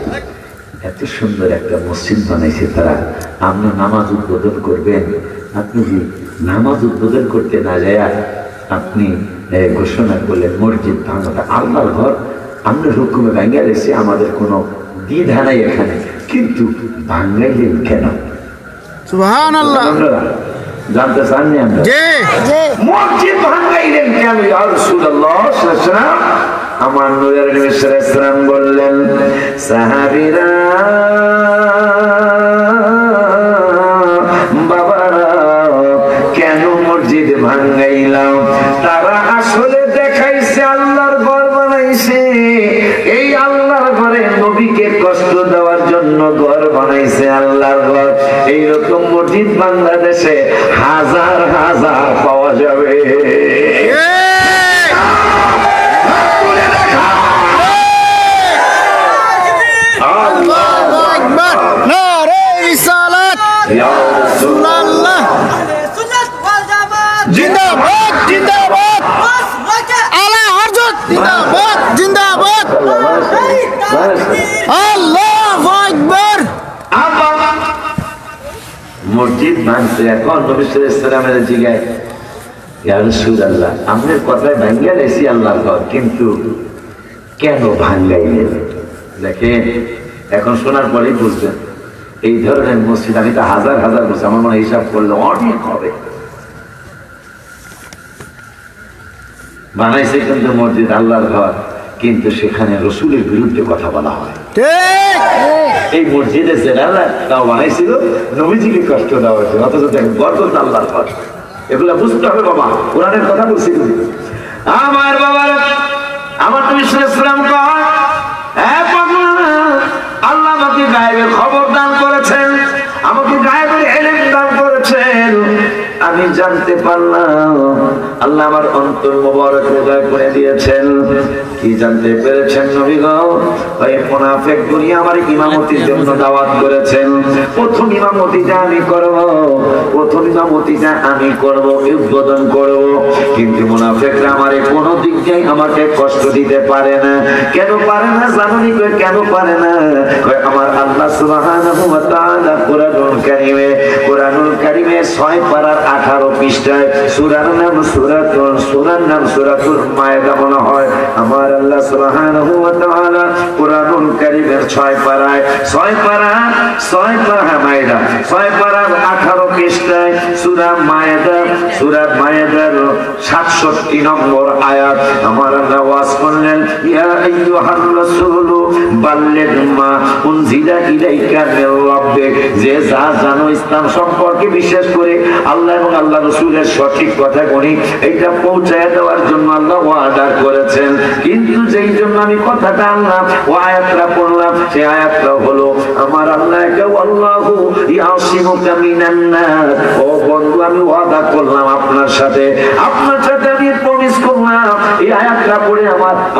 এত সুন্দর একটা মসজিদ বানাইছে তারা, আপনি নামাজ উদ্বোধন করবেন, আপনি কি নামাজ উদ্বোধন করতে না যায় আপনি ঘোষণা করলেন মসজিদ ভাঙাটা আল্লাহর ঘর, আমরা হুকুমে ভাঙ্গিয়া দিয়েছি, আমাদের কোনো দ্বিধা নাই এখানে, কিন্তু ভাঙ্গাইলেন কেন? সুবহানাল্লাহ। জানতে চাননি আমরা মসজিদ ভাঙ্গাইলেন কেন ইয়া রাসূলুল্লাহ সাল্লাল্লাহু আলাইহি ওয়াসাল্লাম? আমার নূরের নবী সাল্লাল্লাহু আলাইহি ওয়াসাল্লাম বললেন সাহাবীরা বাবারা কেন মসজিদ ভাঙ্গাইলাম? তারা আসলে দেখাইছে আল্লাহর ঘর বানাইছে, এই আল্লাহর ঘরে নবীকে কষ্ট দেওয়ার জন্য ঘর বানাইছে আল্লাহর ঘর। এইরকম মসজিদ বাংলাদেশে হাজার হাজার পাওয়া যাবে। আল্লাহ আছে। এখন নবী সাল্লাল্লাহু আলাইহি ওয়াসাল্লামের জিগায়, ইয়া রাসূলুল্লাহ, আপনার কথায় ভাঙ্গা গেছি আল্লাহর ঘর, কিন্তু কেন ভাঙ্গাইলেন? দেখেন, এখন শোনার পরেই বুঝবেন এই ধরনের মসজিদ আমি তো হাজার হাজার বছর, আমার মনে হিসাব করলে অনেক হবে, বানাইছে কিন্তু মসজিদ আল্লাহর ঘর, কিন্তু সেখানে রসুলের বিরুদ্ধে কথা বলা হয়। এই মসজিদে জেনারা তাও বানাইছিল নবীজিকে কষ্ট দেওয়া হয়েছে, অথচ দেখেন বরকত আল্লাহর ঘর। এগুলা বুঝতে হবে বাবা, কোরআনের কথা বলছি আমার বাবা। আমার নবী সাল্লাল্লাহু আলাইহি ওয়াসাল্লাম কয়, আল্লাহ আমাকে গায়েবের খবর দান করেছেন, আমাকে গায়েবের ইলম দান করেছেন। আমি জানতে পারলাম আল্লাহ আমার অন্তর মোবারক উদয় করে দিয়েছেন। কি জানতে পেরেছেন নবী গো? ওই মুনাফিক দুনিয়া আমার ইমামতির জন্য দাওয়াত করেছেন। প্রথম ইমামতিটা আমি করব, প্রথম ইমামতিটা আমি করব, উদ্বোধন করব, কিন্তু মুনাফিকরা আমারে কোনো দিক দিয়ে আমাকে কষ্ট দিতে পারে না। কেন পারে না জানেন? কেন পারে না? আমার আল্লাহ সুবহানাহু ওয়া তাআলা কোরআনুল কারীমে 6 পারার 18 পৃষ্ঠায় সূরার নাম সূরাতুল মায়েদা মনে হয়। আমার আল্লাহ সুবহানাহু ওয়া তাআলা কোরআনুল কারীমের 6 পারায় 6 পারা মায়েদা 6 পারার 18 পৃষ্ঠায় সূরা মায়েদার 67 নম্বর আয়াত আমার আল্লাহ ওয়াজ করলেন, ইয়া আইয়ুহার রাসূলু বাল্লিগ মা উনজিলা ইলাইকা মির রাব্বিক। যে যা জানো ইসলাম সম্পর্কে, বিশেষ করে আল্লাহ এবং আল্লাহ রাসূলের সঠিক কথা বলি, এটা পৌঁছায় দেওয়ার জন্য আল্লাহ ওয়াদা করেছেন। কিন্তু যেই জন্য আমি কথাটা আনলাম, ও আয়াতটা পড়লাম, সেই আয়াতটা হলো আমার আল্লাহকে আল্লাহু ইয়াসিমুকা মিনান নাস। ও বন্ধু, আমি ওয়াদা করলাম আপনার সাথে আমি প্রমিস করলাম, এই আয়াতটা পড়ে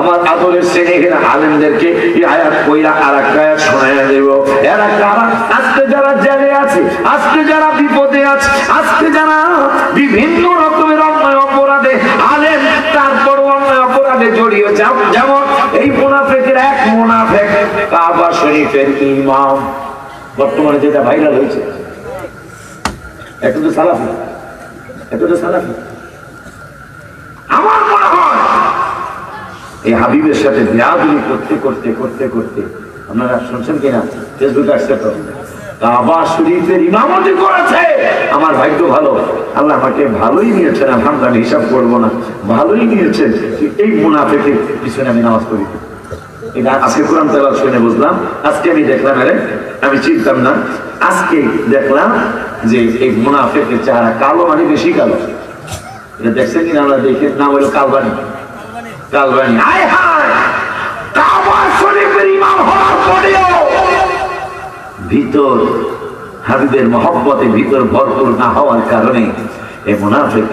আমার আদরের শ্রেণীর আলেমদেরকে এই আয়াত কইরা আরেকটা আয়াত শোনায়া দেব। এরা কারা? আজকে যারা জেলে আছে, আজকে যারা বিপদে আছে, আজকে যারা বিভিন্ন রকমের অন্যায় অপরাধে আলেম, তারপর অন্যায় অপরাধে জড়িয়ে, যেমন এই মুনাফিকের এক মুনাফিক কাবা শরীফের ইমাম, বর্তমানে যেটা ভাইরাল হয়েছে, একটু তো সালাফি। আমার মনে হয় এই হাবিবের সাথে বিয়াদুলি করতে করতে আপনারা শুনছেন কিনা, ফেসবুকে আসছে তো, কাবা শরীফের ইমামতি করেছে। আমার ভাগ্য ভালো, আল্লাহ আমাকে ভালোই নিয়েছেন, আলহামদুলিল্লাহ, হিসাব করবো না, ভালোই নিয়েছেন। এই মুনাফিকের পিছনে আমি নামাজ পড়ি। এটা আজকে কোরআন তেলাওয়াত শুনে বুঝলাম। আজকে আমি দেখলাম, আমি চিনতাম না, আজকে দেখলাম যে এই মুনাফিকের চেহারা কালো, মানে বেশি কালো। এটা দেখছেন কিনা আমরা দেখে, নাম হলো কালবানি। হায় হায়, কাবা শরীফের ইমাম হওয়ার পরেও ভিতর হাবিবের মহব্বতে ভিতর ভরপুর না হওয়ার কারণে এই মুনাফিক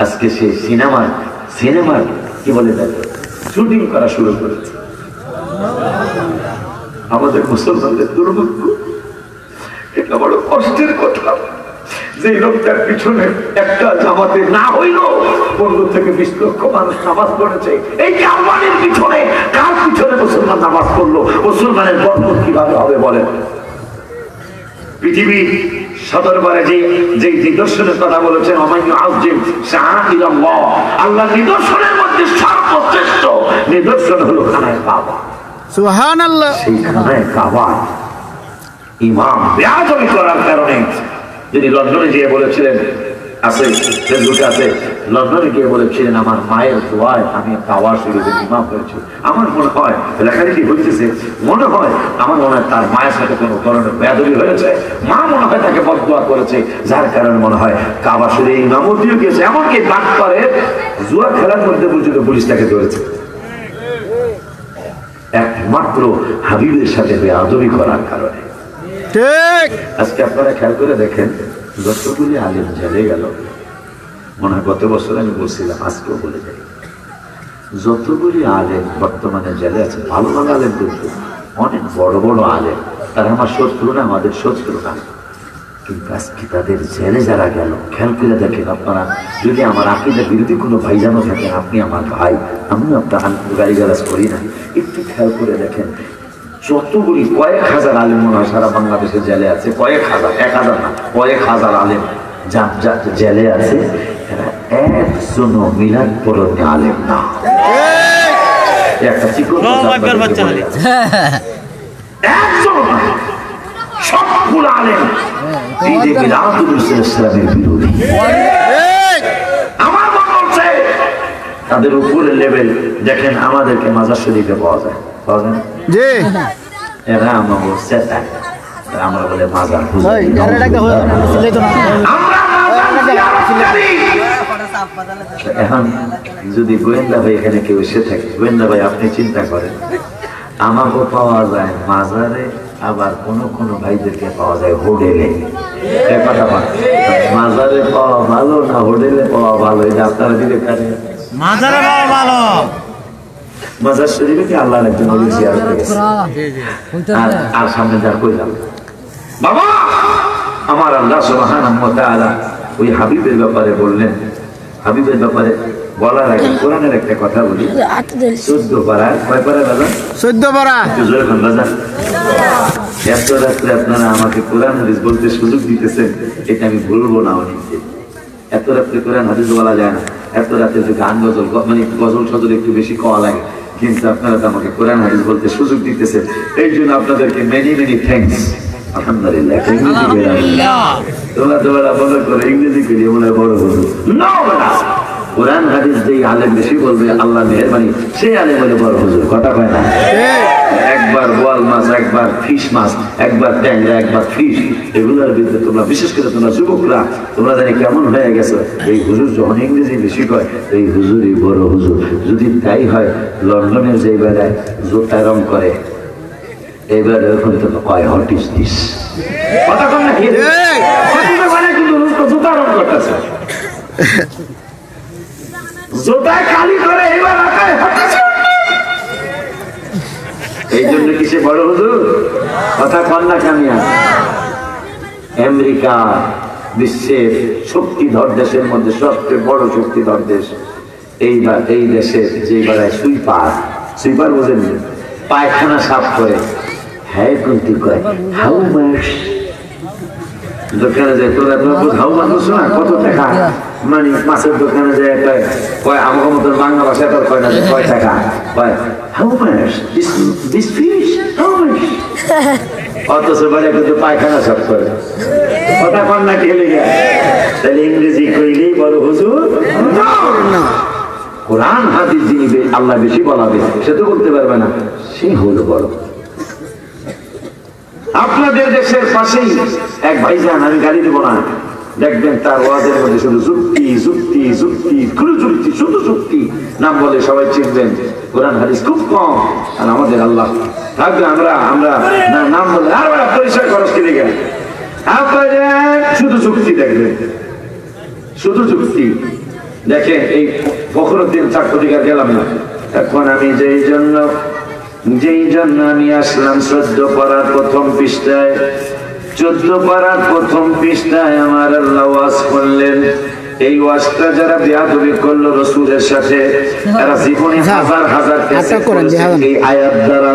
আজকে সে সিনেমার কি বলে থাকে, শুটিং করা শুরু করেছে। আমাদের মুসলমানদের দুর্ভাগ্য, এটা বড় কষ্টের কথা যে লোকটার পিছনে একটা জামাতে না হইল 15 থেকে 20 লক্ষ মানুষ নামাজ পড়েছে। এই জামানের পিছনে, কার পিছনে মুসলমান নামাজ পড়লো? মুসলমানের বরকত কিভাবে হবে বলেন? পৃথিবী সদরবারে যে নিদর্শনের কথা বলেছেন, আল্লাহ নিদর্শনের মধ্যে সর্বশ্রেষ্ঠ নিদর্শন হলো খানায় কাবা। সুবহানাল্লাহ। সেই খানায় কাবা ইমাম বেয়াদবি করার কারণে, যিনি লন্ডনে গিয়ে বলেছিলেন, আছে ফেসবুকে আছে, লন্ডনে গিয়ে বলেছিলেন আমার মায়ের দোয়ায় আমি কাবা শরীফের ইমাম হয়েছি। আমার মনে হয় লেখালেখি হইতেছে, মনে হয় তার মায়ের সাথে কোনো ধরনের বেয়াদবি হয়েছে, মা মনে হয় তাকে বদদোয়া করেছে, যার কারণে মনে হয় কাবা শরীফের ইমামতিও গিয়েছে। এমনকি বাটপারে জুয়া খেলার মধ্যে পর্যন্ত পুলিশ তাকে ধরেছে, একমাত্র হাবিবের সাথে বেয়াদবি করার কারণে। ঠিক। আজকে আপনারা খেয়াল করে দেখেন, যতগুলি আলেম জেলে গেল, মনে হয় গত বছর আমি বলছিলাম, আজকেও বলে যাই, যতগুলি আলেম বর্তমানে জেলে আছে, ভালো ভালো আলেম, কিন্তু অনেক বড় বড় আলেম, তারা আমার শত্রু না, আমাদের শত্রু না, কিন্তু আজকে তাদের জেলে যারা গেল, খেয়াল করে দেখেন আপনারা, যদি আমার আকীদার বিরোধী কোনো ভাইজানও থাকেন, আপনি আমার ভাই, আমিও আপনার গালিগালাজ করি না, একটু খেয়াল করে দেখেন, যতগুলি কয়েক হাজার আলেম মনে হয় সারা বাংলাদেশে জেলে আছে, কয়েক হাজার, 1000 না, কয়েক হাজার আলেম জেলে আছে, এরা একজনও মিলাদ পড়তে আলেম না। একটা চিকন একজন সবগুলো আলেম ইসলামের বিরোধী। আমার মনে হচ্ছে তাদের উপরের লেভেল দেখেন, আমাদেরকে মাজার শরীফে পাওয়া যায়, পাওয়া যায় না? এরা আমার বলছে আমরা বলে মাজার এখন যদি গোয়েন্দা ভাই এখানে কেউ এসে থাকে, গোয়েন্দা ভাই আপনি চিন্তা করেন, আমাকেও পাওয়া যায় মাজারে, আবার কোন কোন ভাইদেরকে পাওয়া যায় হোটেলে। মাজারে পাওয়া ভালো না হোটেলে পাওয়া ভালো, এটা আপনারা দিলে পারেন। মাজারে পাওয়া ভালো। মাজার শরীফে কি আল্লাহর একজন ওলি জিয়ারত করেছে, আর সামনে যা কইলাম বাবা, আমার আল্লাহ সুবহানাহু ওয়া তাআলা ওই হাবিবের ব্যাপারে বললেন। হাবিবের ব্যাপারে বলার আগে কোরআনের একটা কথা বলি। 14 পারা, কয় পারা দাদা? 14 পারা। এত রাত্রে আপনারা আমাকে কোরআন হাদিস বলতে সুযোগ দিতেছেন, এটা আমি ভুলবো না। অনেকে এত রাত্রে কোরআন হাদিস বলা যায় না, এত রাত্রে যে গান গজল মানে গজল সজল একটু বেশি কওয়া লাগে, কিন্তু আপনারা তো আমাকে কোরআন হাদিস বলতে সুযোগ দিতেছেন, এই জন্য আপনাদেরকে মেনি মেনি থ্যাঙ্কস। আলহামদুলিল্লাহ। তোমরা মনে করে ইংরেজি করিয়ে মনে বড় হলো না, কোরআন হাদিস যেই আলেম বেশি বলবে আল্লাহ মেহেরবানি, সেই আলেম বলে বড় হুজুর, কথা কয় না? একবার বোয়াল মাছ, একবার ফিশ মাছ, একবার ট্যাংরা, একবার ফিশ, এগুলোর বিরুদ্ধে তোমরা, বিশেষ করে তোমরা যুবকরা, তোমরা জানি কেমন হয়ে গেছো, এই হুজুর যখন ইংরেজি বেশি কয় এই হুজুরই বড় হুজুর। যদি তাই হয়, লন্ডনের যে বেলায় জোতা রং করে এবার এরকম তো কয় হোয়াট ইজ দিস, কথা কয় না? কিন্তু জোতা রং করতেছে, জোতায় কালি করে এবার এই জন্য কিসে বড় হুজুর, কথা কন না কামিয়া? আমেরিকা বিশ্বের শক্তিধর দেশের মধ্যে সবচেয়ে বড় শক্তিধর দেশ। এইবার এই দেশে যে বেড়ায় সুইপার বোঝেন, পায়খানা সাফ করে, হ্যাঁ কিন্তু কয় হাউ মাচ, দোকানে যায় তোরা হাউ মাছ না কত টাকা, মানে মাছের দোকানে যায় কয় আমার মতন বাংলা ভাষায় তোর কয় না যে কয় টাকা, কয় how much this fish, how much, অথচ বাড়ি কিন্তু পায়খানা সাফ করে, কথা কন না? খেলে গেছে তাহলে ইংরেজি কইলেই বড় হুজুর না। কোরআন হাদিস যিনি আল্লাহ বেশি বলাবে সে তো বলতে পারবে না, সে হলো বড়। আপনাদের দেশের পাশেই এক ভাইজান, আমি গালি দেবো না, দেখবেন তার ওয়াজের মধ্যে শুধু যুক্তি যুক্তি যুক্তি, কোনো যুক্তি, শুধু যুক্তি, নাম বলে সবাই চিনবেন, কোরআন হাদিস খুব কম। আর আমাদের আল্লাহ থাকবে, আমরা নাম বলে আর পরিচয় খরচ কিনে গেল, শুধু যুক্তি দেখবেন, শুধু যুক্তি দেখেন। এই ফখরুদ্দিন চাকরিকার গেলাম না, এখন আমি যেই জন্য আমি আসলাম 14 পারার প্রথম পৃষ্ঠায়, 14 পারার প্রথম পৃষ্ঠায় আমার আল্লাহ ওয়াজ করলেন। এই ওয়াজটা যারা বেয়াদবি করলো রাসূলের সাথে, এরা জীবনে হাজার হাজার এই আয়াত দ্বারা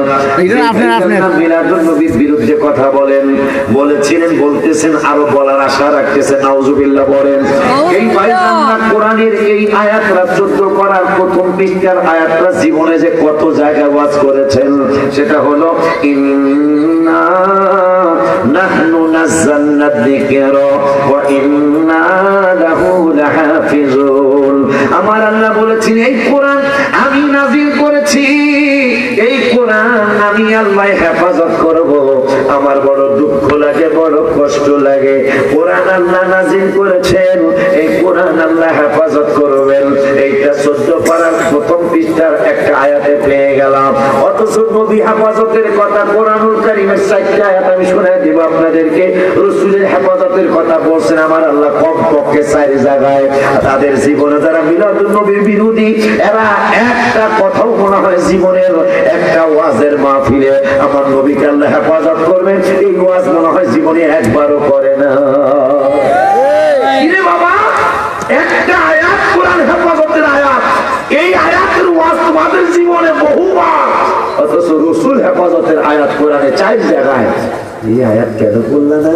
মিলাদুন নবীর বিরুদ্ধে কথা বলতেছেন, আরো বলার আশা রাখতেছেন, নাউজুবিল্লাহ বলেন। এই ভাইজানরা কোরআনের এই আয়াতরা 14 পারার প্রথম পৃষ্ঠার আয়াতরা জীবনে যে কত জায়গায় ওয়াজ করেছেন, সেটা হলো ইন্না নাহনু নাযালনা যিকরা ওয়া ইন্না লাহু লাহাফিজুন। আমার আল্লাহ বলেছেন এই কোরআন আমি নাযিল করেছি, এই কোরআন আমি আল্লাহ হেফাজত করব। আমার বড় দুঃখ লাগে, বড় কষ্ট লাগে, কোরআন আল্লাহ নাযিল করেছেন, এই কোরআন আল্লাহ হেফাজত করবেন। এইটা 14 পারার প্রথম পৃষ্ঠার একটা আয়াতে পেয়ে গেলাম। অথচ নবী হেফাজতের কথা কোরআনুল কারীমের 4টা আয়াত আমি শোনায় দিব আপনাদেরকে। রাসূলের হেফাজতের কথা বলছেন আমার আল্লাহ কমপক্ষে 4 জায়গায়। তাদের জীবনে যারা মিলাদুন নবীর বিরোধী, এরা একটা কথাও মনে হয় জীবনের একটা ওয়াজের মাহফিলে আমার নবীকে আল্লাহ হেফাজত করবেন, এই ওয়াজ মনে হয় জীবনে একবারও করে না। বাবা, একটা আয়াত কোরআন হেফাজতের আয়াত, এই আয়াতের ওয়াজ তোমাদের জীবনে বহুবার, অথচ রসুল হেফাজতের আয়াত কোরআনে 4 জায়গায়, এই আয়াত কেন বললা না?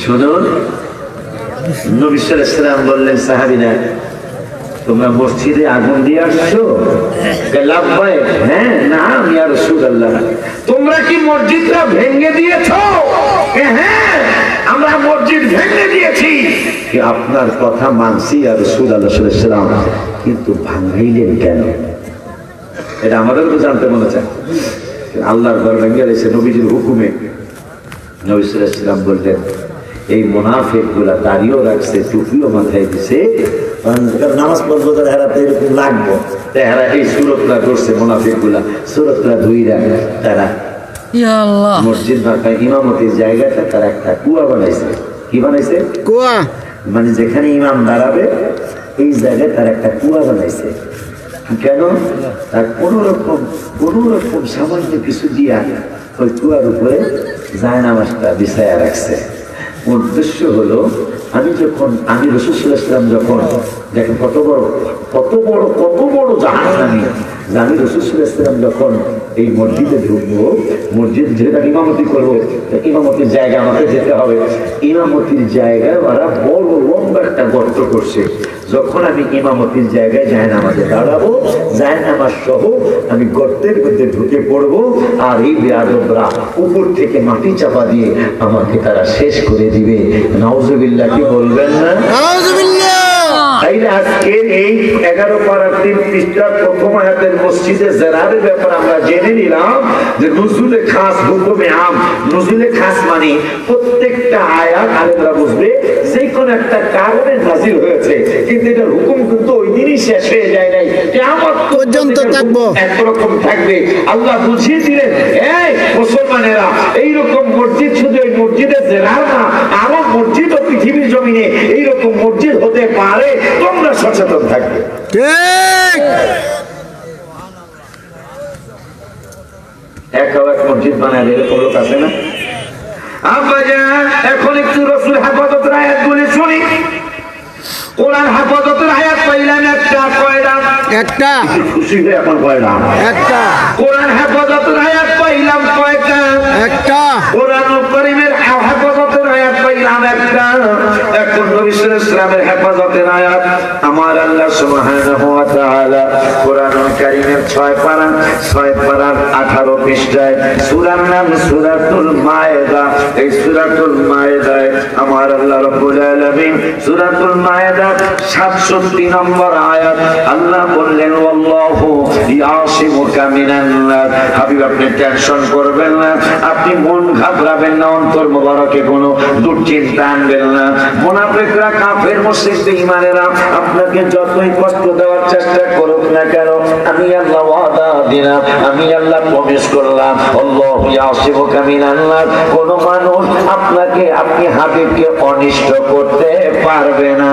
শুনুন, নবী সাল্লাল্লাহু আলাইহি ওয়াসাল্লাম বললেন সাহাবীরা, তোমরা মসজিদে আগুন দিয়ে আসছো? লাব্বাইক, হ্যাঁ, নাম ইয়া রাসূলুল্লাহ। তোমরা কি মসজিদটা ভেঙে দিয়েছো? হ্যাঁ, আমরা মসজিদ ভেঙে দিয়েছি। কি আপনার কথা মানছি ইয়া রাসূলুল্লাহ সাল্লাল্লাহু আলাইহি ওয়াসাল্লাম, কিন্তু ভাঙাইলেন কেন? এটা আমাদেরও জানতে মনে চায়। আল্লাহর ঘর ভেঙে গেছে নবীজির হুকুমে। নবী সাল্লাল্লাহু আলাইহি ওয়াসাল্লাম বললেন, এই মুনাফিক গুলা দাড়িও রাখছে, টুপিও মাথায় দিছে, নামাজ পড়বো তার হেরাতে এরকম লাগবো, তারা এই সুরতরা করছে। মুনাফিক গুলা সুরতরা ধুইরা তারা মসজিদ ভাষায় ইমামতির জায়গাটা তারা একটা কুয়া বানাইছে। কি বানাইছে? কুয়া। মানে যেখানে ইমাম দাঁড়াবে এই জায়গায় তার একটা কুয়া বানাইছে। কেন? তার কোন রকম সামান্য কিছু দিয়া ওই কুয়ার উপরে জায়নামাজটা বিছায়া রাখছে। উদ্দেশ্য হলো, আমি রাসূল সাল্লাল্লাহু আলাইহি ওয়াসাল্লাম যখন দেখেন কত বড় জাহান্নামী, আমি রাসূল সাল্লাল্লাহু আলাইহি ওয়াসাল্লাম যখন এই মসজিদে ঢুকবো, মসজিদ যেটা ইমামতি করবো, ইমামতির জায়গা আমাকে যেতে হবে। ইমামতির জায়গায় ওরা বড় লম্বা একটা গর্ত করছে। যখন আমি ইমামতির জায়গায় জায়নামাজে দাঁড়াবো, জায়নামাজ সহ আমি গর্তের মধ্যে ঢুকে পড়বো, আর এই বেয়াদবরা উপর থেকে মাটি চাপা দিয়ে আমাকে তারা শেষ করে দিবে। নাউজুবিল্লাহ, কি বলবেন না? নাউজুবিল্লাহ। তাইলে আজকের এই 11 পারা 3 পৃষ্ঠার প্রথম আয়াতের মসজিদে জেরারের ব্যাপারে আমরা জেনে নিলাম যে নুজুলে খাস হুকুমে আম। নুজুলে খাস মানে প্রত্যেকটা আয়াত আলেমরা বুঝবে যে কোনো একটা কারণে নাজিল হয়েছে, কিন্তু এটার হুকুম কিন্তু ওই দিনই শেষ হয়ে যায় নাই, কিয়ামত পর্যন্ত থাকবে, একরকম থাকবে। আল্লাহ বুঝিয়ে দিলেন, এই মুসলমানেরা, এইরকম মসজিদ শুধু এই মসজিদে জেরার না, আরো মসজিদ ও পৃথিবীর জমিনে এইরকম মসজিদ হতে পারে, তোমরা সচেতন থাকবে। ঠিক। এক মসজিদ বানায় এরকম লোক আছে না? এখন একটু রাসূল হেফাজতের আয়াত বলে শুনি। কোরআন হেফাজতের আয়াত পাইলাম একটা, কয়টা? একটা। খুশি হয়ে এখন কয়টা? একটা। কোরআন হেফাজতের আয়াত পাইলাম কয়টা? একটা। কোরআনুল কারীমের হেফাজতের আয়াত পাইলাম একটা। এখন নবী সাল্লাল্লাহু আলাইহি ওয়াসাল্লামের হেফাজতের আয়াত আমার আল্লাহ সুবহানাহু ওয়া তাআলা কোরআনুল কারীমের 6 পারার 18 পৃষ্ঠায় সূরার নাম সূরাতুল মায়েদা। এই সূরাতুল মায়েদায় আমার আল্লাহ রাব্বুল আলামিন সূরাতুল মায়েদা 67 নম্বর আয়াত আল্লাহ বললেন, ওয়াল্লাহু ইয়াসিমুকা মিনান নাস। হাবিব, আপনি টেনশন করবেন না, আপনি মন ঘাবড়াবেন না, অন্তর মোবারকে কোনো দুশ্চিন্তা আনবেন না। মুনাফিকরা, কাফের, মুশরিক, বেঈমানেরা আপনাকে যতই কষ্ট দেওয়ার চেষ্টা করুক না কেন, আমি আল্লাহ ওয়াদা দিলাম, আমি আল্লাহ প্রমিস করলাম, আল্লাহু ইয়াসিমুকা মিনান নাস। কোন মানুষ আপনাকে, আপনি হাবিবকে অনিষ্ট করতে পারবে না।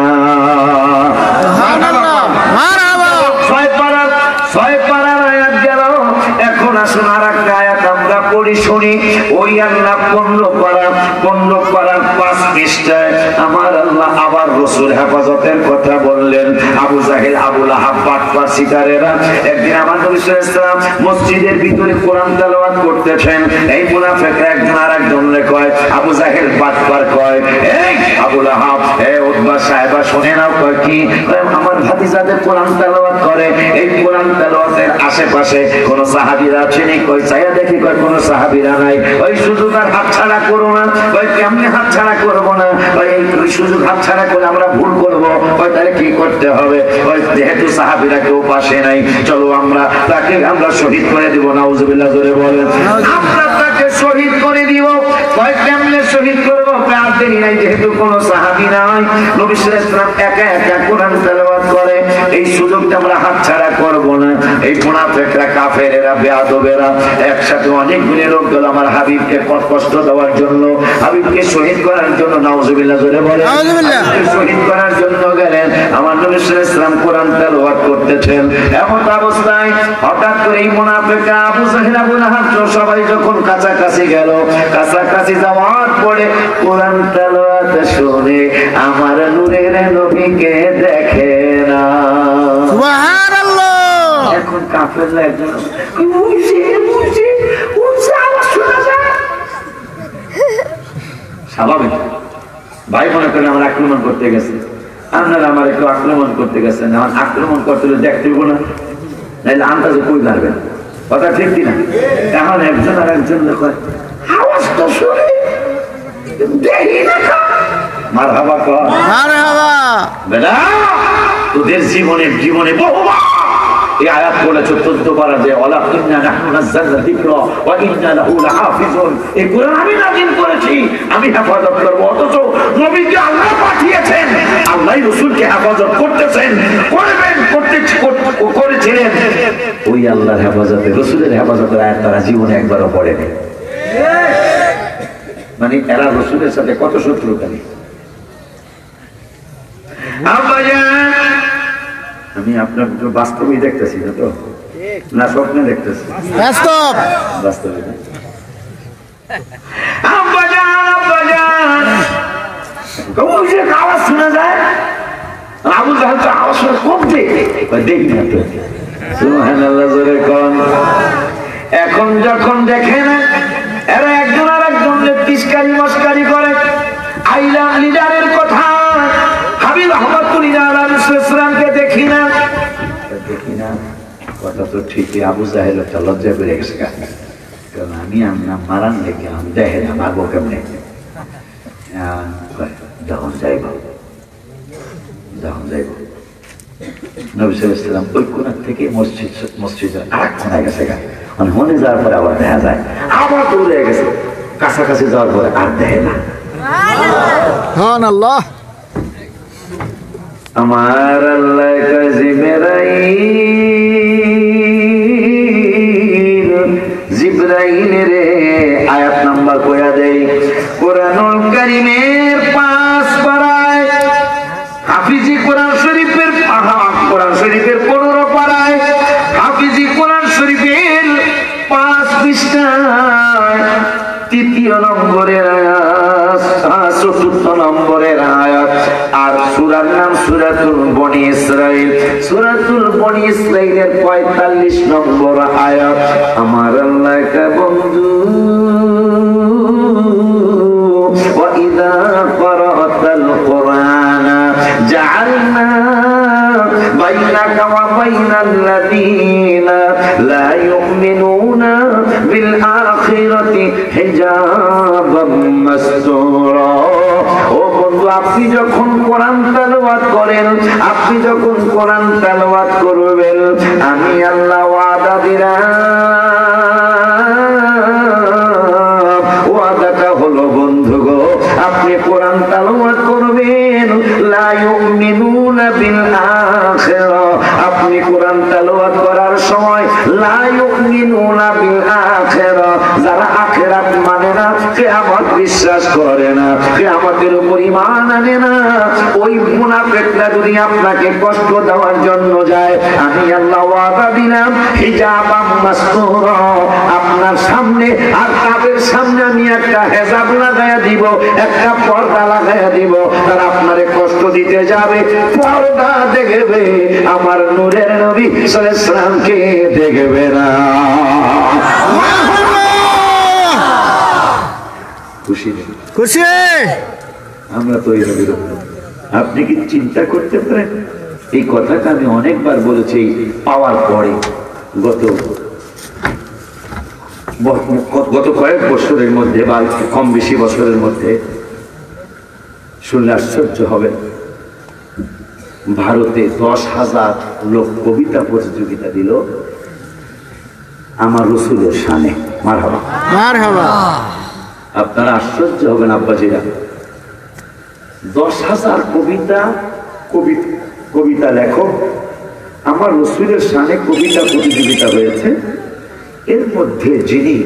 ছয় পারার আয়াত গেল। এখন আসুন আর একটা আয়াত আমরা পড়ি শুনি। ওই আল্লাহ 15 পারার 5 পৃষ্ঠায় আমার আল্লাহ আবার রাসূল হেফাজতের কথা বললেন। আবু জাহেল, আবু লাহাব, বাটপার শিকারেরা একদিন আমার নবী সাল্লাল্লাহু আলাইহি ওয়াসাল্লাম মসজিদের ভিতরে কোরআন তেলাওয়াত করতেছেন। এই মুনাফিকরা একজন আরেকজনকে কয়, আবু জাহেল বাটপার কয়, এই আবু লাহাব, এই উতবা সাহেবা শুনে নাও। কয় কি? আমার ভাতিজাদের কোরআন তেলাওয়াত করে। এই কোরআন তেলাওয়াতের আশেপাশে কোন সাহাবীরা আছে নি? কই চাইয়া দেখি, কয় কোন সাহাবীরা নাই। ওই সুযোগ আর হাতছাড়া করো না। কই কেমনে হাতছাড়া করব না? ওই সুযোগ হাতছাড়া করে আমরা ভুল করব। কই তাহলে কি করতে হবে? ওই যেহেতু সাহাবীরা কেউ পাশে নাই, চলো তাকে আমরা শহীদ করে দিব। নাউজুবিল্লাহ, জোরে বলেন। আমরা তাকে শহীদ করে দিব। কই কেমনে শহীদ করব? আর দেরি নাই, যেহেতু কোন সাহাবী নাই, নবী সাল্লাল্লাহু আলাইহি ওয়াসাল্লাম একা একা কোরআন তেলাওয়াত করে। এই সুযোগটা আমরা হাতছাড়া করব না। এই মুনাফিকরা কাফেরেরা বেয়াদবেরা একসাথে অনেকগুলি লোক গেল আমার হাবিবকে কষ্ট দেওয়ার জন্য, হাবিবকে শহীদ করার জন্য। নাউজুবিল্লাহ জোরে বলেন। শহীদ করার জন্য গেলেন। আমার নবী সাল্লাল্লাহু আলাইহি ওয়াসাল্লাম কোরআন তেলাওয়াত করতেছেন। এমন অবস্থায় হঠাৎ করে এই মুনাফিকরা আবু জাহেল আবু লাহাব সবাই যখন কাছাকাছি গেল, কাছাকাছি যাওয়ার পরে কোরআন তেলাওয়াত শুনে আমার নূরের নবীকে দেখে না। সুবহানাল্লাহ। এখন কাফেররা একজন আওয়াজ শোনা যায়। স্বাভাবিক ভাই মনে করেন আমার আক্রমণ করতে গেছে, আপনারা আমার একটু আক্রমণ করতে গেছেন, আমার আক্রমণ করতে হলে দেখতে হবো না, নাইলে আন্দাজে কই পারবেন, কথা ঠিক কিনা? এখন একজন আর একজন আওয়াজ তো শুনে দেখি না, মারহাবা কর, মারহাবা। বেলা তোদের জীবনে বহুবার এই আয়াত বলেছে 14 বার যে ওয়ালা ইন্না নাহনু নাযালনা যিকরা ওয়া ইন্না লাহু লাহাফিজুন। এই কোরআন আমি নাযিল করেছি, আমি হেফাজত করব। অথচ নবীকে আল্লাহ পাঠিয়েছেন, আল্লাহই রাসূলকে হেফাজত করতেছেন, করেছিলেন। ওই আল্লাহর হেফাজতে, রাসূলের হেফাজতের আয়াত তারা জীবনে একবারও পড়েনি। মানে এরা রাসূলের সাথে কত শত্রুতা নেই। আমি আপনার বাস্তবে দেখতেছি না তো, না স্বপ্নে দেখতেছি? বাস্তব, বাস্তবে। আওয়াজ শোনা যায়, আবু জাহেল তো আওয়াজ শুনে কমতে দেখি না তো। সুবহানাল্লাহ জোরে কোন। এখন যখন দেখে না এরা একজন আর একজন তিসকারি মস্কারি করে, আইলাম লিডারের কথা হাবিব রহমাতুল্লাহ আলাইহি সাল্লামকে দেখি না, কথা তো ঠিকই। আবু জাহেল একটা লজ্জা করে গেছে, কারণ আমি আমরা মারান লেগে আমি দেখে না মারবো কেমনে, যখন যাইব নবী সাল্লাল্লাহু আলাইহি ওয়াসাল্লাম ওই কোণা থেকে মসজিদের আরেক কোণায় গেছে, মনে যাওয়ার পরে আবার দেখা যায়, আবার দৌড়ে গেছে, কাছাকাছি যাওয়ার পরে আর দেখে না। সুবহানাল্লাহ। আমার আল্লাহ জিবরাইল রে আয়াত নাম্বার কয়া দেই কোরআনুল কারীমের 5 পারায়, হাফিজি কোরআন শরীফের 15 পারায়, হাফিজি কোরআন শরীফের 5 পৃষ্ঠায় 3 নম্বরের আয়াত, 4 নম্বরের আয়াত। আর সূরার নাম সূরাতুল বনী ইসরাইল। সূরাতুল বনী ইসরাইলের 45 নম্বর আয়াত। আমার আল্লাহ কা বন্ধু ওয়া ইযা ক্বারাতাল কুরআনা জাআলনা বাইনাকা ওয়া বাইনাল্লাযীনা লা ইউমিনুনা বিল আখিরাতি হিজাবাম মাসতুরা। ও বন্ধু, আপনি যখন কোরআন তেলাওয়াত করেন, আপনি যখন কোরআন তেলাওয়াত করবেন, আমি আল্লাহ ওয়াদা দিলাম, ওয়াদাটা হলো বন্ধু গো, আপনি কোরআন তেলাওয়াত করবেন, লা ইউমিনুনা বিল আখিরা, আপনি কোরআন তেলাওয়াত করার সময় লা ইউমিনুনা বিল আখিরা, যারা আখিরাত মানে না, কিয়ামত বিশ্বাস করে না, কিয়ামতের উপর ঈমান আনে না, ওই মুনাফিকরা যদি আপনাকে কষ্ট দেওয়ার জন্য যায়, আমি আল্লাহ ওয়াদা দিলাম হিজাবাম মাসতুরা, আপনার সামনে আর তাদের সামনে আমি একটা হিজাব লাগায়া দিব, একটা পর্দা লাগায়া দিব, তারা আপনারে কষ্ট দিতে যাবে, পর্দা দেখবে, আমার নূরের নবী সাল্লাল্লাহু আলাইহি ওয়াসাল্লামকে দেখবে না। খুশি খুশি আমরা তো এই নবীর। আপনি কি চিন্তা করতে পারেন, এই কথাটা আমি অনেকবার বলেছি পাওয়ার পরে, গত কয়েক বছরের মধ্যে বা কম বেশি বছরের মধ্যে শুনলে আশ্চর্য হবে, ভারতে 10,000 লোক কবিতা প্রতিযোগিতা দিল আমার রাসূলের শানে। মারহাবা মারহাবা। আপনারা আশ্চর্য হবেন আব্বাজিরা, 10,000 কবিতা লেখক আমার রসুলের শানে কবিতা প্রতিযোগিতা হয়েছে, এর মধ্যে যিনি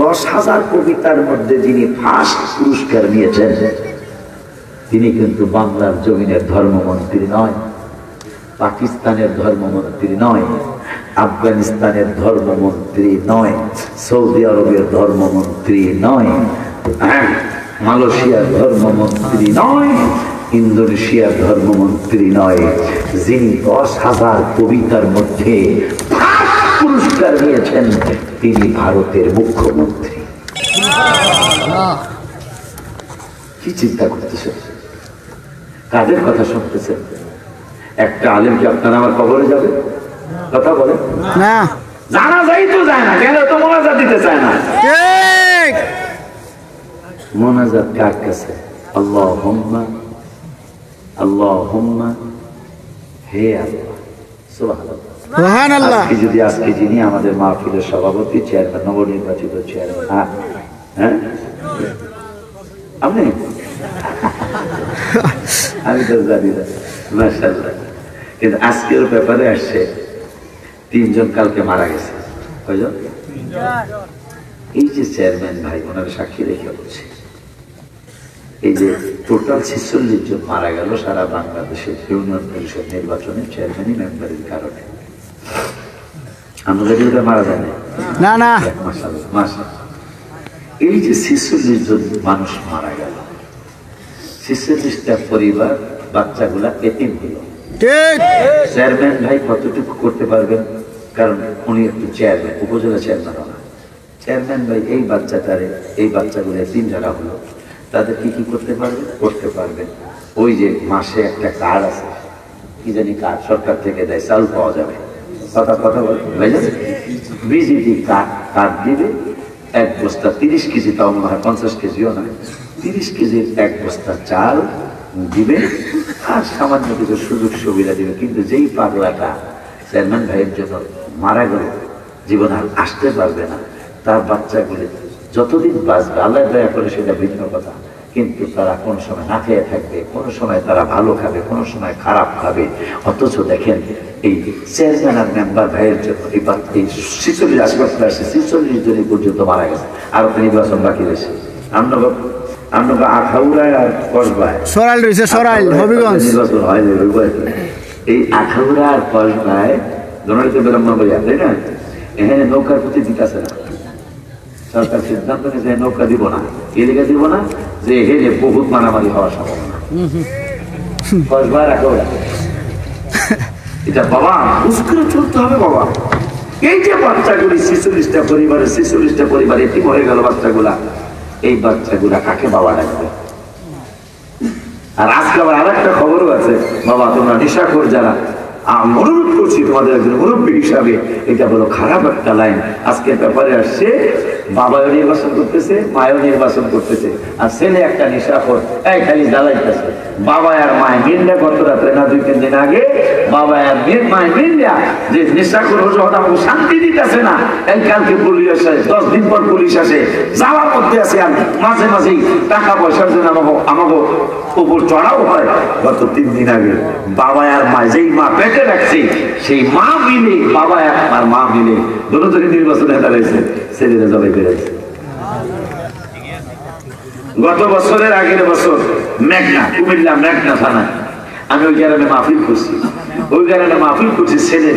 10,000 কবিতার মধ্যে যিনি ফার্স্ট পুরস্কার নিয়েছেন তিনি কিন্তু বাংলার জমিনের ধর্মমন্ত্রী নয়, পাকিস্তানের ধর্মমন্ত্রী নয়, আফগানিস্তানের ধর্মমন্ত্রী নয়, সৌদি আরবের ধর্মমন্ত্রী নয়, মালয়েশিয়ার ধর্মমন্ত্রী নয়, ইন্দোনেশিয়ার ধর্মমন্ত্রী নয়, যিনি 10,000 কবিতার মধ্যে পুরস্কার নিয়েছেন তিনি ভারতের মুখ্যমন্ত্রী। কি চিন্তা করতেছেন? কাদের কথা শুনতেছেন? একটা আলেম কি আপনার আমার কবরে যাবে? কথা বলে না, জানা যাই তো যায় না, কেন তো মোনাজাত দিতে চায় না। ঠিক। মোনাজাত কার কাছে? আল্লাহুম্মা আল্লাহুম্মা, হে আল্লাহ, সুবহানাল্লাহ। সুবহানাল্লাহ। আজকে যিনি আমাদের মাহফিলের সভাপতি, চেয়ারম্যান, নবনির্বাচিত চেয়ারম্যান, হ্যাঁ আপনি, আমি তো জানি না, মাশাআল্লাহ। কিন্তু আজকের ব্যাপারে আসছে 3 জন কালকে মারা গেছে। কয়জন? এই যে চেয়ারম্যান ভাই, ওনার সাক্ষী রেখে বলছে, এই যে টোটাল 46 জন মারা গেল সারা বাংলাদেশের ইউনিয়ন পরিষদ নির্বাচনে চেয়ারম্যানই মেম্বারের কারণে। আমাদের মারা যায় না না, মাশাআল্লাহ মাশাআল্লাহ। এই যে 46 জন মানুষ মারা গেল, 46টা পরিবার, বাচ্চাগুলা এতিম হলো। ঠিক। চেয়ারম্যান ভাই কতটুকু করতে পারবেন? কারণ উনি একটু চেয়ারম্যান, উপজেলা চেয়ারম্যান না। চেয়ারম্যান ভাই এই বাচ্চাটারে, এই বাচ্চাগুলো এতিম যারা হলো তাদের কি কি করতে পারবেন? করতে পারবেন ওই যে মাসে একটা কার্ড আছে, কি জানি কার্ড সরকার থেকে দেয়, চাল পাওয়া যাবে। কথা বলে বিজিটি কার্ড দিবে, 1 বস্তা 30 কেজি, তাও মনে হয় 50 কেজিও না, 30 কেজির 1 বস্তা চাল দিবে, আর সামান্য কিছু সুযোগ সুবিধা দিবে। কিন্তু যেই পাগলাটা চেয়ারম্যান ভাইয়ের জন্য মারা গেল, জীবন আর আসতে পারবে না, তার বাচ্চাগুলি যতদিন বাঁচবে আল্লাহ দয়া করে সেটা ভিন্ন কথা, কিন্তু তারা কোন সময় না খেয়ে থাকবে, কোন সময় তারা ভালো খাবে, কোন সময় খারাপ খাবে। অথচ দেখেন এই চেয়ারম্যান আর মেম্বার ভাইয়ের জন্য এই 46 আশপাশে আসছে, 46 জনই পর্যন্ত মারা গেছে। আর নির্বাচন বাকি রয়েছে। আমরা আখাউড়ায় আর কসবায় সরাইল রয়েছে, সরাইল হবিগঞ্জ নির্বাচন হয়। এই আখাউড়া আর কসবায় জনরিত বিড়ম্বনা বোঝা, তাই না? এখানে নৌকার প্রতি দিতেছে না, সরকার সিদ্ধান্ত নিয়েছে নৌকা দিব না। এদিকে দিব না যে হেরে বহুত মারামারি হওয়ার সম্ভাবনা। কসবার আখাউড়া এটা বাবা বুঝ করে চলতে হবে বাবা। এই যে বাচ্চাগুলি 46টা পরিবার এতিম হয়ে গেল বাচ্চাগুলা, এই বাচ্চাগুলা কাকে বাবা রাখবে? আর আজকে আবার আর একটা খবরও আছে, বাবা তোমরা নেশাখোর যারা, অনুরোধ করছি তোমাদের একজন মুরব্বী হিসাবে, এটা বলো খারাপ একটা লাইন। আজকে ব্যাপারে আসছে, বাবাও নির্বাচন করতেছে, মায়েও নির্বাচন করতেছে, আর ছেলে একটা নেশাখোর, এই খালি জ্বালাইতেছে। বাবা আর মায় মিললে গত রাত্রে না 2-3 দিন আগে বাবা আর মায় মিললা যে নেশাখোর হচ্ছে আমাকে শান্তি দিতেছে না। এই কালকে পুলিশ আসে, 10 দিন পর পুলিশ আসে, যাওয়ার মধ্যে আছে, আর মাঝে মাঝেই টাকা পয়সার জন্য আমাকে উপর চড়াও হয়। গত 3 দিন আগে বাবা আর মা, যেই মা পেটে রাখছে সেই মা মিলে, বাবা আর মা মিলে দুজনে নির্বাচনে দাঁড়াইছে, ছেলেরা জবাই বেড়েছে। গত বছরের আগের বছর মেঘনা, কুমিল্লা মেঘনা থানা, আমি ওই গ্রামে মাহফিল করছি, ছেলের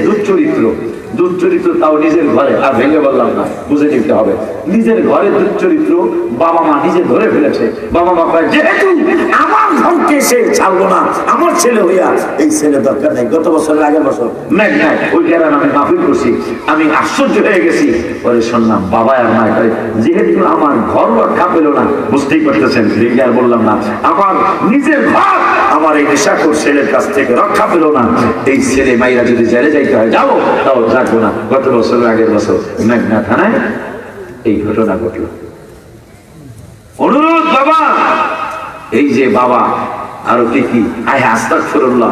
দুধচরিত্র তাও নিজের ঘরে, আর ভেঙে বললাম না, বুঝে নিতে হবে। নিজের ঘরে দুধচরিত্র বাবা মা নিজে ধরে ফেলেছে। বাবা মা কয় যেহেতু আমার ঘরকে সে ছাড়লো না, আমার ছেলে হইয়া এই ছেলে দরকার নেই। গত বছরের আগের বছর মেঘনায় ওই গ্রামে আমি মাহফিল করছি, আমি আশ্চর্য হয়ে গেছি। পরে শুনলাম বাবা আর মা কয় যেহেতু আমার ঘর রক্ষা পেল না, বুঝতেই পারতেছেন, ভেঙে আর বললাম না, আমার নিজের ঘর আমার এই নেশাখোর ছেলের কাছ থেকে রক্ষা পেল না, এই ছেলে মাইরা যদি জেলে যাইতে হয় যাবো, তাও থাকবো না। গত বছরের আগের বছর মেঘনা থানায় এই ঘটনা ঘটল। অনুরোধ বাবা, এই যে বাবা আরো কি আস্তাগফিরুল্লাহ,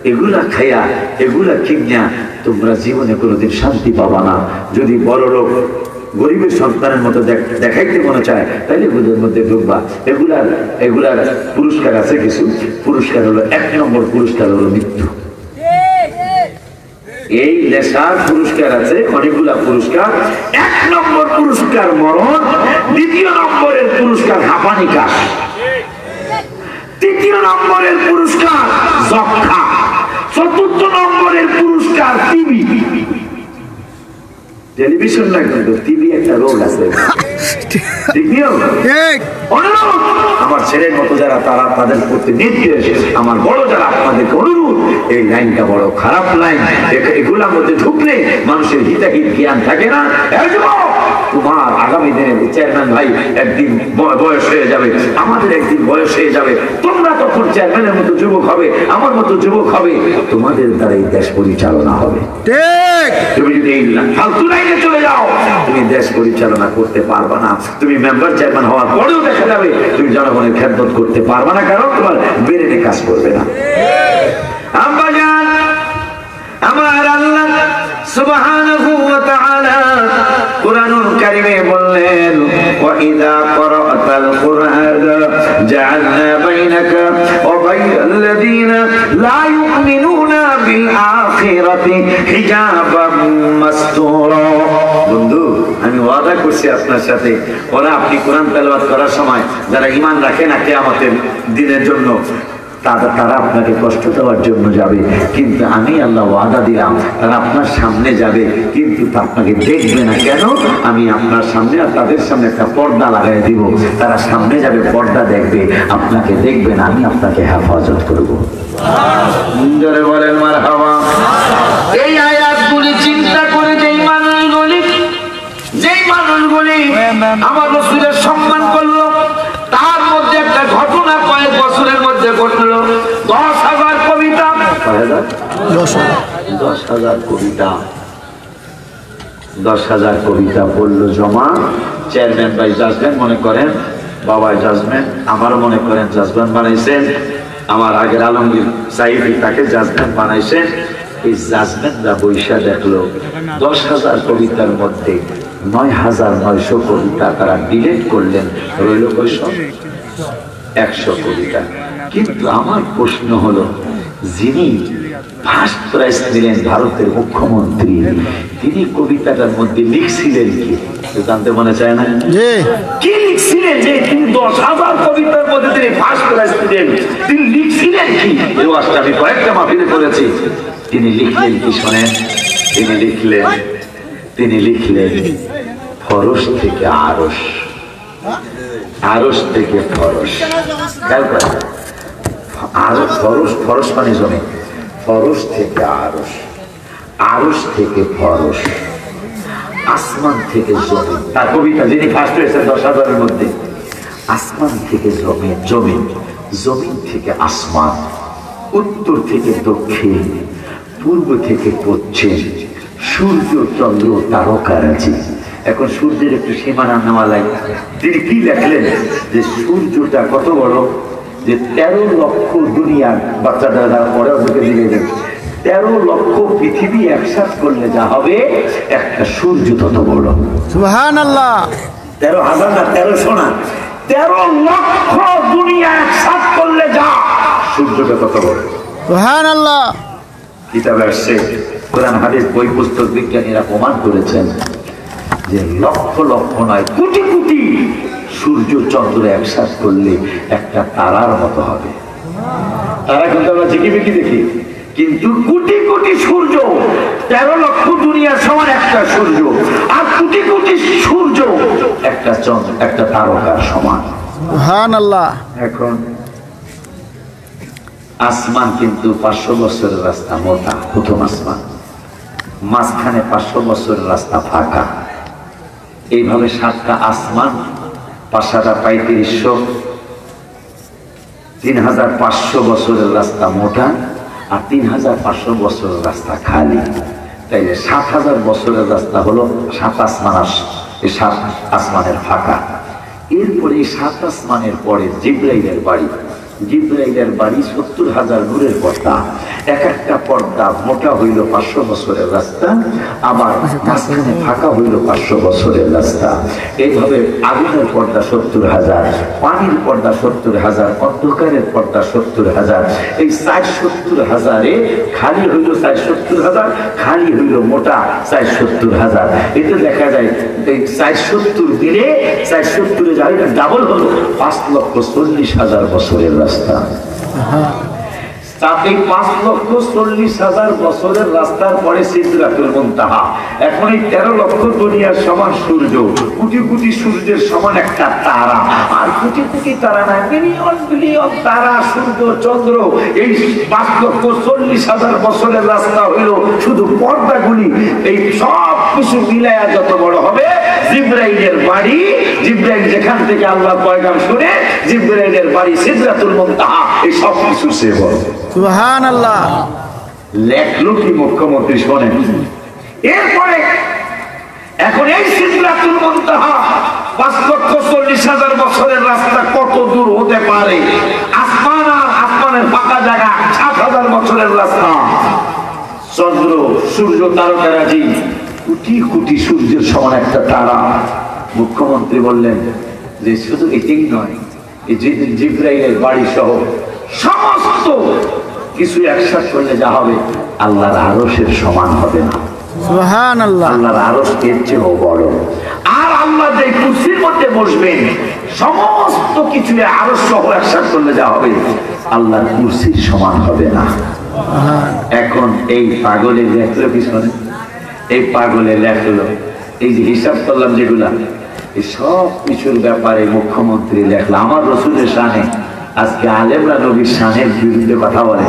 এগুলা খাইয়া, এগুলা কিনিয়া তোমরা জীবনে কোনোদিন শান্তি পাবা না। যদি বড় লোক গরিবের সন্তানের মতো দেখাইতে মনে চায় তাইলে বুঝের মধ্যে ঢুকবা। এগুলার পুরস্কার আছে কিছু। পুরস্কার হলো 1 নম্বর পুরস্কার হলো মৃত্যু। এই নেশার পুরস্কার আছে অনেকগুলা পুরস্কার। 1 নম্বর পুরস্কার মরণ, 2 নম্বরের পুরস্কার হাঁপানি কাশ, 3 নম্বরের পুরস্কার যক্ষা, 4 নম্বরের পুরস্কার টিবি। টেলিভিশন না কিন্তু টিবি একটা রোগ আছে। আমার ছেলের মতো যারা তারা তাদের প্রতি নির্দেশ, আমার বড় যারা আপনাদেরকে অনুরোধ, এই লাইনটা বড় খারাপ লাইন, এগুলার মধ্যে ঢুকলে মানুষের হিতাহিত জ্ঞান থাকে না। তোমার আগামী দিনে চেয়ারম্যান ভাই একদিন বয়স হয়ে যাবে, আমাদের একদিন বয়স হয়ে যাবে, তোমরা তখন চেয়ারম্যানের মতো যুবক হবে, আমার মতো যুবক হবে, তোমাদের দ্বারা এই দেশ পরিচালনা হবে। ঠিক। তুমি যদি এই ফালতু লাইনে চলে যাও, তুমি দেশ পরিচালনা করতে পারবা না। তুমি মেম্বার চেয়ারম্যান হওয়ার পরেও দেখা যাবে তুমি জনগণের খেদমত করতে পারবা না, কারণ তোমার ব্রেনে কাজ করবে না। আমার আল্লাহ সুবহানাহু ওয়া তাআলা কুরআনুল কারীমে বললেন, ওয়া ইযা ক্বারাতাল কুরআন জাআলনা বাইনাকা ওয়া বাইনাল্লাযীনা লা ইউমিনুনা বিল আখিরাতি হিজাবাম মাসতুরা। বন্ধু, আমি ওয়াদা করছি আপনার সাথে, ওরা আপনি কোরআন তেলাওয়াত করার সময় যারা ঈমান রাখে না কিয়ামতের দিনের জন্য, তারা আপনাকে কষ্ট দেওয়ার জন্য যাবে, কিন্তু আমি আল্লাহ ওয়াদা দিলাম তারা আপনার সামনে যাবে, কিন্তু আপনাকে দেখবে না। কেন? আমি আপনার সামনে আর তাদের সামনে একটা পর্দা লাগাই দিব, তারা সামনে যাবে, পর্দা দেখবে, আপনাকে দেখবে না, আমি আপনাকে হেফাজত করবো। জোরে বলেন মারহাবা। এই আয়াতগুলি চিন্তা করে যেই মানুষগুলি আমার রাসূলের সম্মান করলো, তার মধ্যে একটা ঘটনা কয়েক বছরের মধ্যে ঘটলো। 10,000 কবিতা, 10,000 কবিতা, 10,000 কবিতা পড়লো জমা। চেয়ারম্যান ভাই জাজমেন্ট মনে করেন, বাবা জাজমেন্ট, আমারও মনে করেন জাজমেন্ট বানাইছেন, আমার আগের আলমগীর সাইফি তাকে জাজমেন্ট বানাইছেন। এই জাজমেন্টরা বৈশা দেখলো 10,000 কবিতার মধ্যে 9,900 কবিতা তারা ডিলিট করলেন, রইল কয়শো? 100 কবিতা। কিন্তু আমার প্রশ্ন হলো, যিনি ফার্স্ট প্রাইজ দিলেন ভারতের মুখ্যমন্ত্রী, তিনি কবিতাটার মধ্যে লিখছিলেন কি? জানতে মনে চায় না? কি লিখছিলেন যে তিনি 10,000 কবিতার মধ্যে তিনি ফার্স্ট প্রাইজ দিলেন? তিনি লিখছিলেন কি? এই ওয়াজটা আমি কয়েকটা মাহফিলে করেছি। তিনি লিখলেন কি শোনেন? তিনি লিখলেন ফরস থেকে আরশ, আরশ থেকে ফরস। ফরস মানে জমি, ফরস থেকে আরশ, আরশ থেকে ফরস, আসমান থেকে জমিন। তার কবিতা যিনি ফার্স্ট হয়েছেন 10,000-এর মধ্যে, আসমান থেকে জমিন, জমিন, জমিন থেকে আসমান, উত্তর থেকে দক্ষিণ, পূর্ব থেকে পশ্চিম, সূর্য চন্দ্র তারকারাজি। এখন সূর্যের একটু সীমানা নেওয়া লাগে। তিনি কি লেখলেন যে সূর্যটা কত বড়, যে 13 লক্ষ দুনিয়ার বাচ্চাটা পরে ওদেরকে দিলেন, 13 লক্ষ পৃথিবী একসাথ করলে যা হবে একটা সূর্য তত বড়। সুবহানাল্লাহ। 13,000 না 1300 না, 13 লক্ষ দুনিয়া একসাথ করলে যা সূর্যটা তত বড়। সুবহানাল্লাহ। কিতাবে আসছে, কোরআন হাদিস বই পুস্তক বিজ্ঞানীরা প্রমাণ করেছেন যে লক্ষ লক্ষ নয়, কোটি কোটি সূর্য চন্দ্র একসাথ করলে একটা তারার মতো হবে। তারা কিন্তু আমরা ঝিকিমিকি দেখি, কিন্তু কোটি কোটি সূর্য, 13 লক্ষ দুনিয়ার সমান একটা সূর্য, আর কোটি কোটি সূর্য একটা চন্দ্র, একটা তারকার সমান। সুবহানাল্লাহ। এখন আসমান কিন্তু 500 বছরের রাস্তা মোটা, প্রথম আসমান, মাঝখানে 500 বছরের রাস্তা ফাঁকা, এইভাবে 7টা আসমান, 5-7 3500, 3,500 বছরের রাস্তা মোটা, আর 3,500 বছরের রাস্তা খালি। তাইলে 7,000 বছরের রাস্তা হলো 7 আসমান, এই 7 আসমানের ফাঁকা। এরপরে এই 7 আসমানের পরে জিবরাইলের বাড়ি, জিবরাইলের বাড়ি 70,000 নূরের পর্দা। এক একটা পর্দা মোটা হইল 500 বছরের রাস্তা, আবার মাঝখানে ফাঁকা হইল 500 বছরের রাস্তা। এইভাবে আগুনের পর্দা 70,000, পানির পর্দা 70,000, অন্ধকারের পর্দা 70,000। এই 70,000-এ খালি হইল 70,000, খালি হইল মোটা 70,000। এতে দেখা যায় এই 70 দিনে 70 যায় ডাবল হলো 5,40,000 বছরের রাস্তা। তাতে 5,40,000 বছরের রাস্তার পরে সিদরাতুল মুনতাহা। এখন এই 13 লক্ষ দুনিয়ার সমান সূর্য, কোটি কোটি সূর্যের সমান একটা তারা, আর কোটি কোটি তারা না, মিলিয়ন মিলিয়ন তারা, সূর্য, চন্দ্র। এই 5,40,000 বছরের রাস্তা হইল শুধু পর্দাগুলি। এই সব কিছু মিলায়া যত বড় হবে, জিবরাইলের বাড়ি, জিবরাইল যেখান থেকে আল্লাহর পয়গাম শুনে, জিবরাইলের বাড়ি সিদরাতুল মুনতাহা। এই সব কিছু সে বলে সুবহানাল্লাহ। লেখলো কি মুখ্যমন্ত্রী শোনেন। এরপরে এখন এই সিদরাতুল মুনতাহা 5,40,000 বছরের রাস্তা কত দূর হতে পারে? আসমান আর আসমানের ফাঁকা জায়গা 7,000 বছরের রাস্তা। চন্দ্র, সূর্য, তারকারাজি, কোটি কোটি সূর্যের সমান একটা তারা। মুখ্যমন্ত্রী বললেন যে শুধু এটাই নয়, এই জিবরাইলের বাড়ি সহ সমস্ত কিছু একসাথে করলে যা হবে আল্লাহর আরশের সমান হবে না। সুবহানাল্লাহ। আল্লাহর আরশ এর চেয়েও বড়। আর আল্লাহ যে কুরসির মধ্যে বসবেন, সমস্ত কিছু আরশ সহ একসাথে করলে যা হবে আল্লাহর কুরসির সমান হবে না। এখন এই পাগলে লেখলো কি শোনে, এই পাগলে লেখলো এই যে হিসাব করলাম যেগুলা, এই সব কিছুর ব্যাপারে মুখ্যমন্ত্রী লেখলো আমার রসুলের শানে। আজকে আলেমরা নবীর শানের বিরুদ্ধে কথা বলে,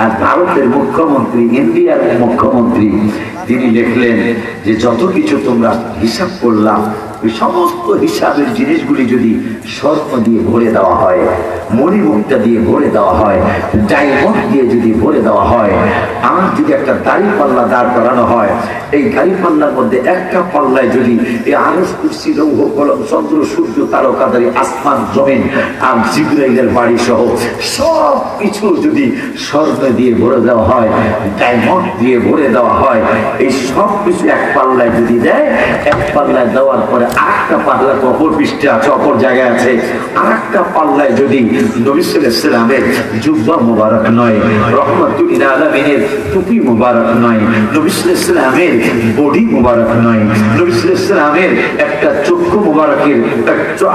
আর ভারতের মুখ্যমন্ত্রী, ইন্ডিয়ার মুখ্যমন্ত্রী, তিনি লিখলেন যে যত কিছু তোমরা হিসাব করলাম, ওই সমস্ত হিসাবের জিনিসগুলি যদি স্বর্ণ দিয়ে ভরে দেওয়া হয়, মণিমুক্তা দিয়ে ভরে দেওয়া হয়, ডায়মন্ড দিয়ে যদি ভরে দেওয়া হয়, আমার যদি একটা দাড়ি পাল্লা দাঁড় করানো হয়, এই দাড়ি পাল্লার মধ্যে একটা পাল্লায় যদি এই আরশ, কুরসি, লৌহ কলম, চন্দ্র, সূর্য, তারকাদারি, আসমান, জমিন আর জিবরাইলের বাড়ি সহ সব কিছু যদি স্বর্ণ দিয়ে ভরে দেওয়া হয়, ডায়মন্ড দিয়ে ভরে দেওয়া হয়, এই সব কিছু এক পাল্লায় যদি দেয়, এক পাল্লায় দেওয়ার পরে আরেকটা পাল্লা অপর পৃষ্ঠে আছে, অপর জায়গায় আছে, আরেকটা পাল্লায় যদি নবী সাল্লাল্লাহু আলাইহি ওয়াসাল্লামের জুব্বা মুবারক নয়, রহমাতুল লিল আলামিনের টুপি মুবারক নয়, নবী সাল্লাল্লাহু আলাইহি ওয়াসাল্লামের বডি মুবারক নয়, নবী সাল্লাল্লাহু আলাইহি ওয়াসাল্লামের একটা চক্ষু মুবারকের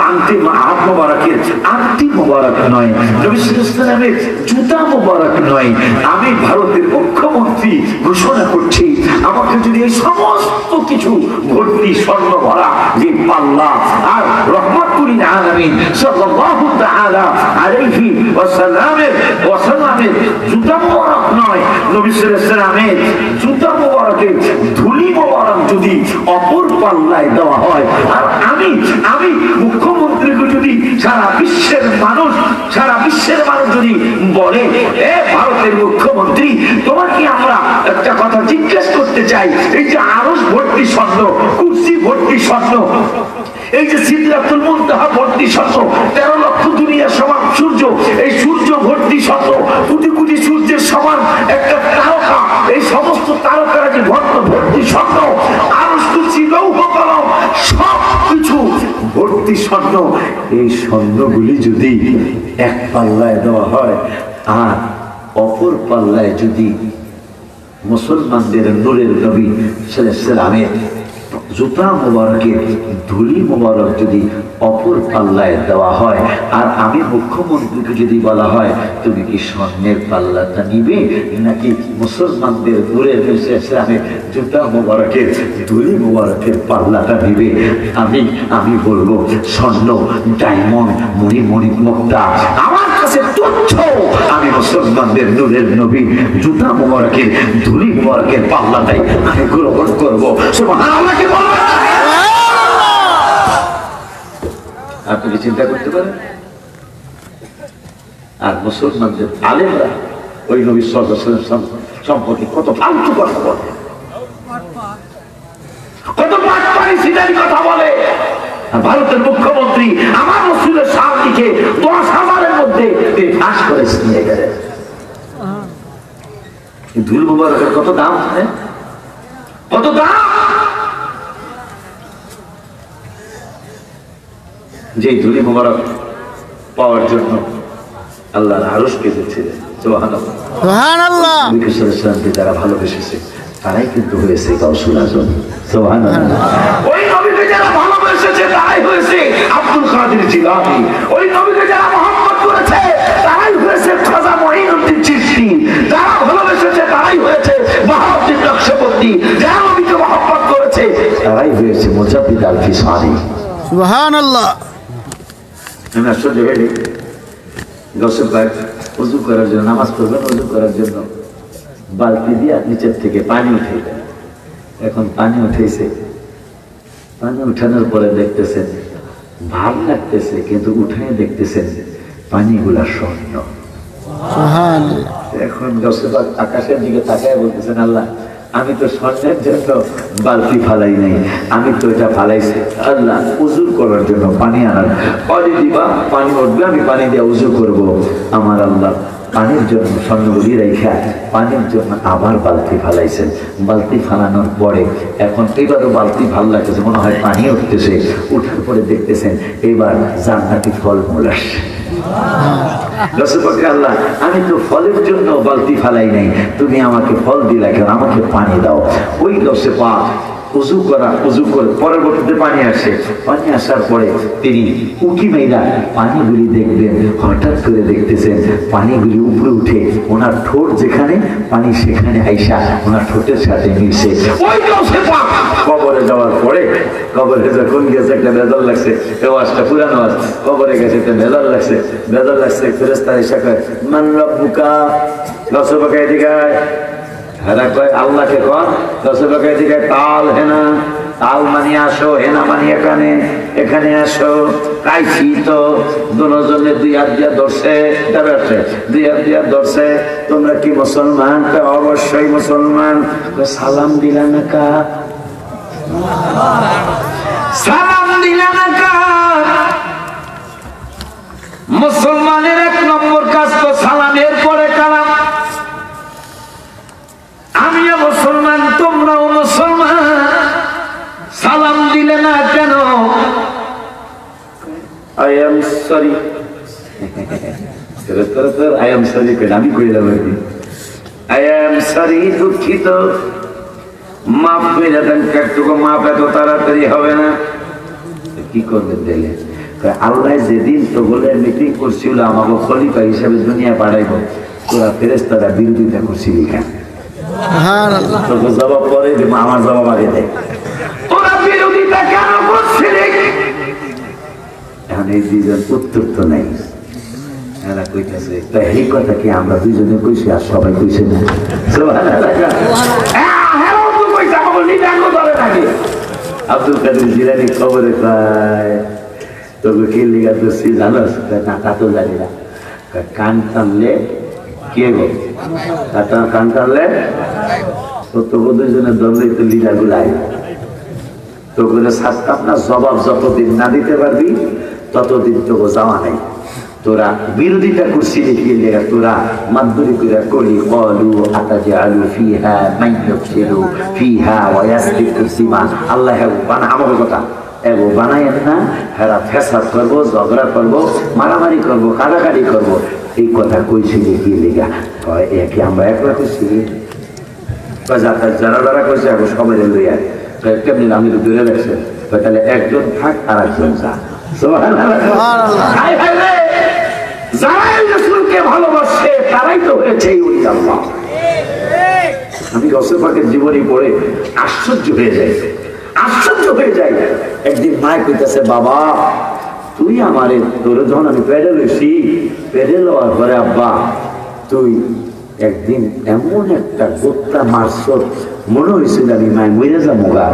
আংটি, হাত মুবারকের আংটি মুবারক নয়, নবী সাল্লাল্লাহু আলাইহি ওয়াসাল্লামের জুতা মুবারক নয়, আমি ভারতের মুখ্যমন্ত্রী ঘোষণা করছি, আমাকে যদি এই সমস্ত কিছু ভর্তি স্বর্ণ ভরা যে পাল্লা আর রহমাতুল লিল আলামিন সাল্লাল্লাহু তাআলা আলাইহি ওয়াসাল্লামের জুতা মুবারক নয়, নবী সাল্লাল্লাহু আলাইহি ওয়াসাল্লামের জুতা মুবারকের ধুলি মুবারক যদি অপর পাল্লায় দেওয়া হয়, আর আমি মুখ্যমন্ত্রীকে যদি সারা বিশ্বের মানুষ যদি বলে, এ ভারতের মুখ্যমন্ত্রী, তোমাকে আমরা একটা কথা জিজ্ঞেস করতে চাই, এই যে আরশ ভর্তি স্বর্ণ, কুরসি ভর্তি স্বর্ণ, এই যে সিদরাতুল মুনতাহা ভর্তি স্বর্ণ, 13 লক্ষ দুনিয়ার সমান সূর্য, এই সূর্য ভর্তি স্বর্ণ, কোটি কোটি সূর্যের সমান একটা তারকা, এই সমস্ত তারকারা যে ভর্তি স্বর্ণ, আরশ, কুরসি, লৌহ কলম সব কিছু ভর্তি স্বর্ণ, এই স্বর্ণগুলি যদি এক পাল্লায় দেওয়া হয়, আর অপর পাল্লায় যদি মুসলমানদের নূরের নবী সাল্লাল্লাহু আলাইহি ওয়াসাল্লামের জুতা মুবারকের ধুলি মুবারক যদি অপর পাল্লায় দেওয়া হয়, আর আমি মুখ্যমন্ত্রীকে যদি বলা হয় তুমি কি স্বর্ণের পাল্লাটা নিবে নাকি মুসলমানদের নূরের নবী সাল্লাল্লাহু আলাইহি ওয়াসাল্লামের জুতা মুবারকের ধুলি মুবারকের পাল্লাটা নিবে, আমি বলবো স্বর্ণ, ডায়মন্ড, মণিমুক্তা আমার কাছে তুচ্ছ, আমি মুসলমানদের নূরের নবী জুতা মুবারকের ধুলি মুবারকের পাল্লাটাই আমি গ্রহণ করবো। সুবহানাল্লাহ। আপনি কি চিন্তা করতে পারেন? আর মুসলমানদের আলেমরা ওই নবী সাল্লাল্লাহু আলাইহি ওয়াসাল্লাম সম্পর্কে কত ফালতু কথা বলে, কত বাটপারি সিধারি কথা বলে। ভারতের মুখ্যমন্ত্রী আমার রাসূলের শান লিখে 10,000-এর মধ্যে মুহূর্তে তিনি ফাঁস করে নিয়ে গেলেন। ধুল মুবারকের কত দাম, কত দাম! যে ধুলি মুবারক পাওয়ার জন্য আল্লাহর আরশ পেতেছিলেন। সুবহানাল্লাহ, সুবহানাল্লাহ। নবীকে যারা ভালোবেসেছে তারাই কিন্তু হয়েছে গাউসুল আজম। সুবহানাল্লাহ। ওই নবীকে যারা ভালোবেসেছে তারাই হয়েছে আব্দুল কাদের জিলানী। ওই নবীকে যারা মহব্বত করেছে তারাই হয়েছে খাজা মঈনুদ্দিন চিশতি। যারা ভালোবেসেছে তারাই হয়েছে বাহাউদ্দিন নকশবন্দি। যারা নবীকে মহব্বত করেছে তারাই হয়েছে মুজাদ্দিদ আল ফিসানি। সুবহানাল্লাহ। আমি আশ্চর্য হয়ে গেছি, গাউসুল পাক ওযু করার জন্য, নামাজ পড়বেন, ওযু করার জন্য বালতি দিয়ে নিচের থেকে পানি উঠাইলেন। এখন পানি উঠেছে, পানি উঠানোর পরে দেখতেছেন ভাব লাগতেছে, কিন্তু উঠায় দেখতেছেন পানিগুলা স্বর্ণ। সুবহানাল্লাহ। এখন গাউসুল পাক আকাশের দিকে তাকায় বলতেছেন, আল্লাহ আমি তো স্বর্ণের জন্য বালতি ফালাই নাই, আমি তো এটা ফালাইছি আল্লাহ উযু করার জন্য পানি আনার। পানি দিবা, পানি উঠবে, আমি পানি দিয়ে উযু করব। আমার আল্লাহ পানির জন্য স্বর্ণগুলি রেখা পানির জন্য আবার বালতি ফালাইছেন। বালতি ফালানোর পরে এখন এবারও বালতি ভালো লাগতেছে, মনে হয় পানি উঠতেছে। উঠার পরে দেখতেছেন এবার জান্নাতি ফলমূল আসছে। আল্লাহ আমি তো ফলের জন্য বালতি ফালাই নাই, তুমি আমাকে ফল দিলা কেন, আমাকে পানি দাও। ওই গাউসে পাক উযু করে পরবর্তীতে পানি আসে। পানি আসার পরে তিনি উকি মেয়েরা পানিগুলি দেখবেন। হঠাৎ করে দেখতেছেন পানিগুলি উপরে উঠে ওনার ঠোঁট যেখানে, পানি সেখানে আইসা ওনার ঠোঁটের সাথে মিশে। ওই গাউসে পাক কবরে যাওয়ার পরে, কবরে যখন গেছে একটা বেজাল লাগছে, ওয়াজটা পুরানো ওয়াজ, কবরে গেছে একটা বেজাল লাগছে, ফেরেশতা এসে কয় মান রব্বুকা, গাউসে পাক এদিকে হেরা কয় আল্লাহকে কর। গাউসে পাক এদিকে তাল হেনা, তাল মানি আসো, হেনা মানি এখানে, এখানে আসো। কাইছি তো দুজনে দুই হাত দিয়া ধরছে, দুই হাত দিয়া ধরছে। তোমরা কি মুসলমান? অবশ্যই মুসলমান। সালাম দিলা না কা, সালাম দিলা না কা? মুসলমানের এক নম্বর কাজ তো সালামের পরে কালাম। আমিও মুসলমান, তোমরাও মুসলমান, সালাম দিলে না কেন? I am sorry, I am sorry কেন? আমি কইলাম আই এম সরি, দুঃখিত, মাফ করে দেন। একটুকু মাফ এত তাড়াতাড়ি হবে না। কি করবেন দিলে? আল্লাহ যেদিন তো বলে মিটিং করছিল আমাকে খলিফা হিসাবে দুনিয়া পাঠাইব, তোরা ফেরেশতারা বিরোধিতা করছিলি কেন? তোকে জবাব পরে আমার জবাব আগে দেয়, তোরা বিরোধিতা কেন করছিলি? এখন এই দুইজন উত্তর তো নাই। এরা কইতেছে এই কথা কি আমরা দুইজনে কইছি আর সবাই কইছে না? আব্দুল কাদের জিলানী খবরে পায়, তোকে কি লিগা দোষী জানোস? না তা তো জানি না। কান টানলে কে গো, কান টানলে তোকে দুইজনের দলে তো লিডার গুলাই তো করে ছাড়তাম না। জবাব যতদিন না দিতে পারবি ততদিন তোকে যাওয়া নাই। তোরা বিরোধিতা করছিলি কি লেগা? তোরা মাদুরি করে কলি কলু আতাজালু ফিহা মান ইউফসিদু ফিহা ওয়া ইয়াসফিকু সিমা। আল্লাহ বানা আমার কথা এগো বানায়েন না, হেরা ফেসাদ করবো, ঝগড়া করবো, মারামারি করবো, কাটাকাটি করবো। এই কথা কইছিলি কি লেগা? একে আমরা একলা কইছি, যারা যারা কইছে এখন সবাই লইয়া কেমনি আমি তো দূরে রাখছে। তাহলে একজন থাক আর একজন যা। যারাই রাসূলকে ভালোবাসে তারাই তো হয়েছে আল্লাহ। আমি গাউসুল পাকের জীবনী পড়ে আশ্চর্য হয়ে যাই। একদিন মায় কইতেছে, বাবা তুই আমারে, তোর যখন আমি পেডে লইছি, পেডে লওয়ার পরে আব্বা তুই একদিন এমন একটা গোত্তা মারছ, মনে হয়েছিল আমি মায় মরে যাবো গা।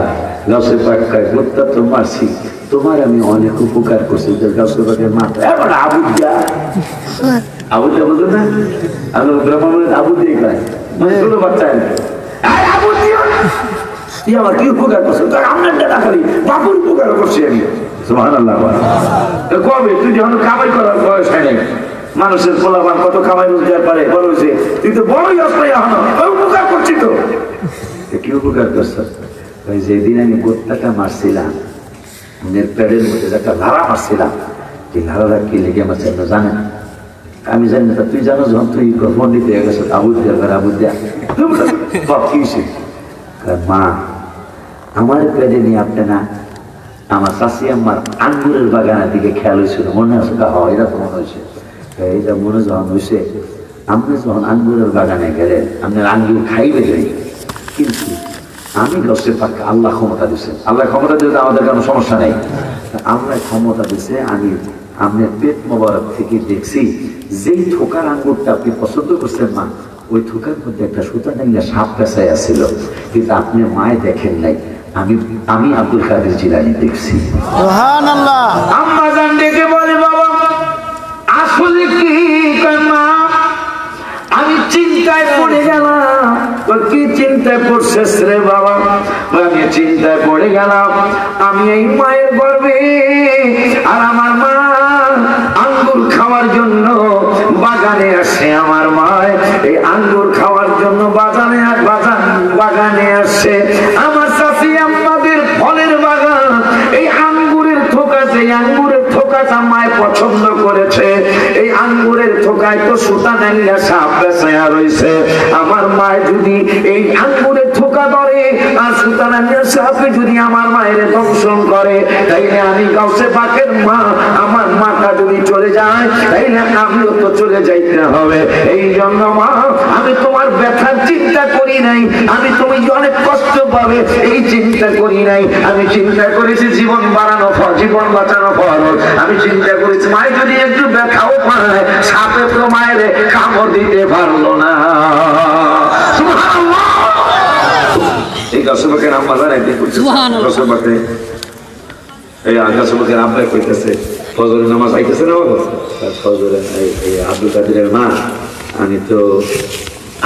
গাউসুল পাক কয় গোত্তা তো মারছি, তোমার আমি অনেক উপকার করছি। গাউসুল পাকের মাথা এখন আবুদ্দা বলতো না, আমি আবুদ্দি খাই মানে ছোট বাচ্চা তুই আমার কি উপকার করছো? আপনার ডাটা খালি বাপুর উপকার করছি আমি। সুবহানাল্লাহ। কবে তুই যখন কামাই করার বয়স হয় নাই, মানুষের পোলাপান কত কামাই রোজগার পারে, বড় হয়েছে, তুই তো বড়ই অস্থায়ী হনো, উপকার করছি তো। কি উপকার করছ? ওই যেদিন আমি গোত্তাটা মারছিলাম, প্যাডের মধ্যে একটা লাড়া মারছিলাম, এই লাড়াটা কি লেগে আমার জন্য জানে না, আমি জানি না, তুই জানো যখন তুই পন্ডিত হয়ে গেছো, আবুদ্দিয়া মা আমার পেটে নিয়ে আপনি না আমার চাষি আমার আঙ্গুরের বাগানের দিকে খেয়াল হয়েছিল, মনে আছে? এটা তো মনে হয়েছে, এইটা মনে যখন হয়েছে, আপনি যখন আঙ্গুরের বাগানে গেলেন আপনার আঙ্গুর খাইবে যাই, কিন্তু আমি গাছে পাক আল্লাহ ক্ষমতা দিচ্ছে, আল্লাহ ক্ষমতা দিলে আমাদের কোনো সমস্যা নেই, আল্লাহ ক্ষমতা দিচ্ছে। আমি আপনার পেট মোবারক থেকে দেখছি যেই থোকার আঙ্গুরটা আপনি পছন্দ করছেন মা, ওই থোকার মধ্যে একটা সুতা ডাঙ্গা সাপ পেঁচাই আসছিল, কিন্তু আপনি মায় দেখেন নাই, আমি আব্দুল কাদের জিলানী দেখছি। সুবহানাল্লাহ। আম্মা জান ডেকে বলে বাবা আসলে কি মা, আমি চিন্তায় পড়ে গেলাম। কি চিন্তায় পড়ছিস রে বাবা? আমি চিন্তায় পড়ে গেলাম, আমি এই মায়ের গর্ভে, আর আমার মা আঙ্গুর খাওয়ার জন্য বাগানে আসে, আমার মা এই আঙ্গুর খাওয়ার জন্য বাগানে আসে, আমার চাচি আমাদের ফলের বাগান, এই আঙ্গুরের থোকাছে, এই আঙ্গুরের থোকাটা মায় পছন্দ করেছে, এই আঙ্গুরের থোকায় তো সুতা নাঙ্গা সাপ বেঁচায়া রয়েছে, আমার মায় যদি এই আঙ্গুরের থোকা ধরে আর সুতা নাঙ্গা সাপে যদি আমার মায়ের দংশন করে, তাইলে আমি গাউসে পাকের মা, আমার মাটা যদি চলে যায় তাইলে আমিও তো চলে যাইতে হবে। এই জন্য মা আমি তোমার ব্যথার চিন্তা করি নাই, আমি তুমি অনেক কষ্ট পাবে এই চিন্তা করি নাই, আমি চিন্তা করেছি জীবন বাড়ানো ফল, জীবন বাঁচানো ফল। আমি চিন্তা করেছি মায়ের যদি একটু ব্যথাও পায়, সাপে তো মায়ের কামড় দিতে পারলো না। এই গাছবাকের আম্মা জান একদিন গাছবাকে এই গাছবাকের আব্বা কইতেছে ফজরের নামাজ আইতেছে না বাবা, ফজরের এই আব্দুল কাদেরের মা, আমি তো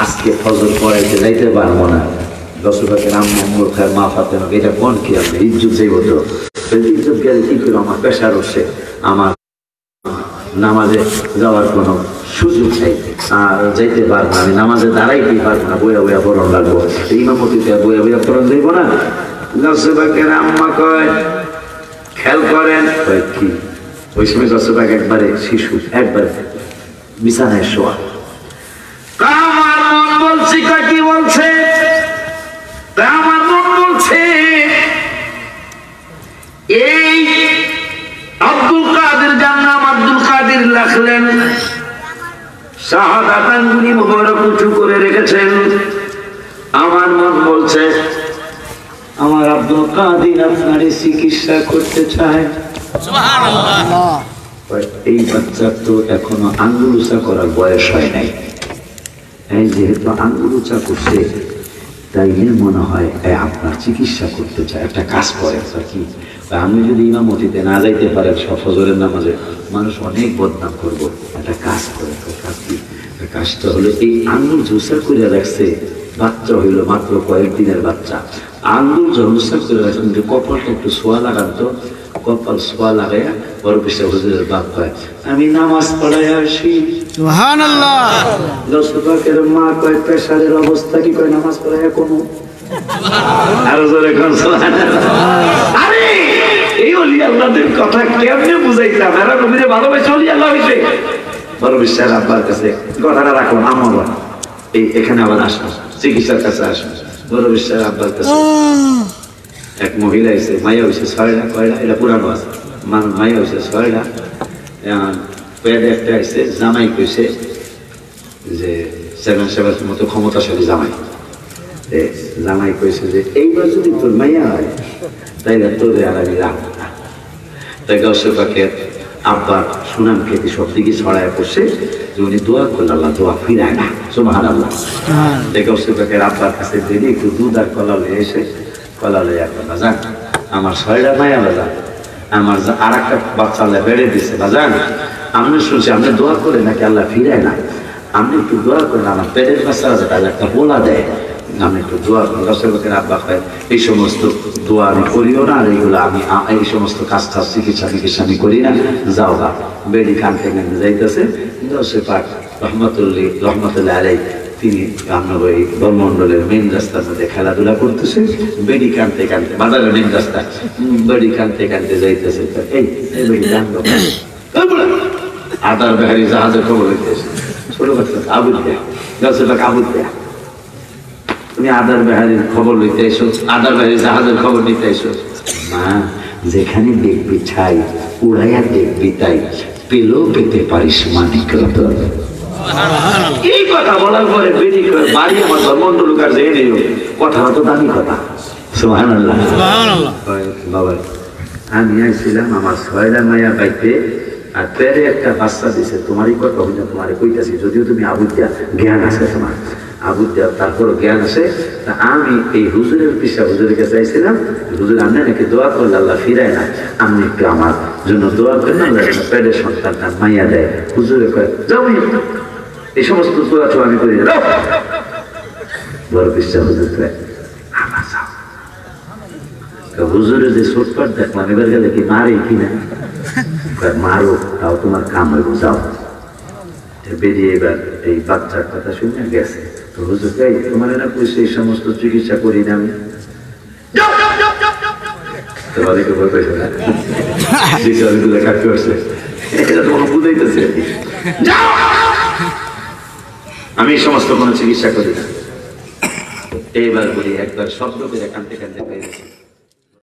আজকে ফজর পড়াইতে যাইতে পারবো না। গাছবাকের আম্মা মূর্খার মা ফাতেমা, এটা কোন কি আপনি ইজ্জত যাইব তো, ইজ্জত গেলে কি করবো, আমার পেশার হচ্ছে, আমার নামাজে যাওয়ার কোনো সুযোগ চাই, আর যাইতে পারবো না, আমি নামাজে দাঁড়াইতেই পারবো না, বইয়া বইয়া পড়ন লাগবো, ইমামতিতে বইয়া বইয়া পড়ন যাইব না। গাছবাকের আম্মা কয় খেয়াল করেন, কি ওই সময় গাছবাক একবারে শিশু, একবারে বিছানায় শোয়া, আমার মন বলছে, কি বলছে, আমার মন বলছে এই আব্দুল কাদের, যার নাম আব্দুল কাদের রাখলেন, শাহাদাত আঙ্গুলি মোবারক উঁচু করে রেখেছেন, আমার মন বলছে আমার আব্দুল কাদের আপনার চিকিৎসা করতে চায়। সুবহানাল্লাহ। এই বাচ্চার তো এখনো আঙ্গুল উঁচা করার বয়স হয় নাই, এই যেহেতু আঙ্গুল উঁচা করছে তাইলে মনে হয় আপনার চিকিৎসা করতে চায়, একটা কাজ করে কি, আমি যদি ইমামতিতে না যাইতে পারে ফজরের নামাজে, মানুষ অনেক বদনাম করবো, একটা কাজ করে, কাজ কি, কাজটা হলো এই আঙ্গুল ঝুসা করে রাখছে, বাচ্চা হইলো মাত্র কয়েকদিনের বাচ্চা, আঙ্গুল যখন ঝুসা করে রাখছে কপালটা একটু সোয়া লাগান তো, কপাল সোয়া লাগাইয়া বড় পেশা হুজুরের বাপ হয়, আমি নামাজ পড়াই আসি। সুবহানাল্লাহ। গাছবাকের মা কয় পেশারের অবস্থা কি, কয় নামাজ পড়াইয়া কোনো, আরো জোরে কোন সুবহানাল্লাহ। আরে এই ওলি আল্লাহদের কথা কেমনে বুঝাইতাম, এরা নবীরে ভালোবাসে, ওলি আল্লাহ হইছে, বড় বিশ্বাস আব্বার কাছে কথাটা রাখুন, আমার এই এখানে আবার আসুন, চিকিৎসার কাছে আসুন, বড় বিশ্বাস আব্বার কাছে এক মহিলা হয়েছে, মাইয়া হয়েছে 6টা, কয়টা এটা পুরানো আছে, মাইয়া হয়েছে 6টা, পেটে একটা হয়েছে, জামাই কইছে যে 7 মতো ক্ষমতাশালী জামাই, জামাই কইছে যে এইবার যদি তোর মাইয়া হয় তাইলে তোরে আর আমি রাখবো না, তাই গাউসে পাকের আব্বার সুনাম খ্যাতি সব দিকে ছড়ায় পড়ছে যে উনি দোয়া করলে আল্লাহ দোয়া ফিরায় না। সুবহানাল্লাহ। তাই গাউসে পাকের আব্বার কাছে দিদি একটু দুধ আর কলা লয়ে এসে, কলা লইয়া বাজান আমার 6টা মায়া বাজান, আমার আর একটা বাচ্চা আল্লাহ বেড়ে দিছে বাজান, আমি শুনছি আপনি দোয়া করে নাকি আল্লাহ ফিরায় না, আপনি একটু দোয়া করেন আমার পেটের বাচ্চা আছে তাহলে একটা পোলা দেয়, আমি একটু দোয়া রসের আব্বা খায় এই সমস্ত দোয়া আমি করিও না, আর এইগুলো আমি এই সমস্ত কাজ টাজ চিকিৎসা আমি করি না, যাও গা। বেডি কানতে কানতে যাইতেছে, দশে পাক রহমতুল্লাহ আলাই তিনি আপনার ওই বনমন্ডলের মেন রাস্তার মধ্যে খেলাধুলা করতেছে, বেডি কানতে কানতে বাজারের মেন রাস্তা, বেডি কানতে কানতে যাইতেছে। এই বেডি কানবো আদার বেহারি জাহাজের খবর হইতেছে, ছোট বাচ্চা আবুদ দেয়া, দশে পাক আবুদ দেয়া, তুমি আদার বেহারির খবর লইতে এসো, আদার বেহারি জাহাজের খবর নিতে এসো। মা, যেখানে দেখবি ছাই উড়াইয়া দেখবি তাই, পেলেও পেতে পারিস মানিক রতন। এই কথা বলার পরে বেরিয়ে বাড়ি আমার ধর্মন্ডল কার যে নেই, কথা তো দামি কথা। সুবহানাল্লাহ। বাবা, আমি আইছিলাম আমার 6টা মায়া পাইতে, আর পেরে একটা বাচ্চা দিছে, তোমারই কথা হইলে তোমার কইতাছি, যদিও তুমি আবুদ্যা জ্ঞান আছে তোমার, আবুদ্যা তারপরও জ্ঞান আছে। তা আমি এই হুজুরের পিসা হুজুরের কাছে চাইছিলাম, হুজুর আপনি নাকি দোয়া করলে আল্লাহ ফিরায় না, আপনি একটু আমার জন্য দোয়া করেন, আল্লাহ পেটের সন্তানটা মাইয়া দেয়। হুজুরে কয় যাও, এই সমস্ত দোয়া তো আমি করি না। বড় পিসা হুজুর কয় আমার যাও। হুজুরে যে ছোটপাট দেখলাম, এবার গেলে কি মারে কিনা? মারো, তাও তোমার কাম হইব, যাও। বেরিয়ে এবার এই বাচ্চার কথা শুনে গেছে। তো হুজুর ভাই তোমার না কইছে এই সমস্ত চিকিৎসা করি না আমি, আমি এই সমস্ত কোনো চিকিৎসা করি না। এইবার বলি একবার শব্দ করে কানতে কানতে পেয়েছি।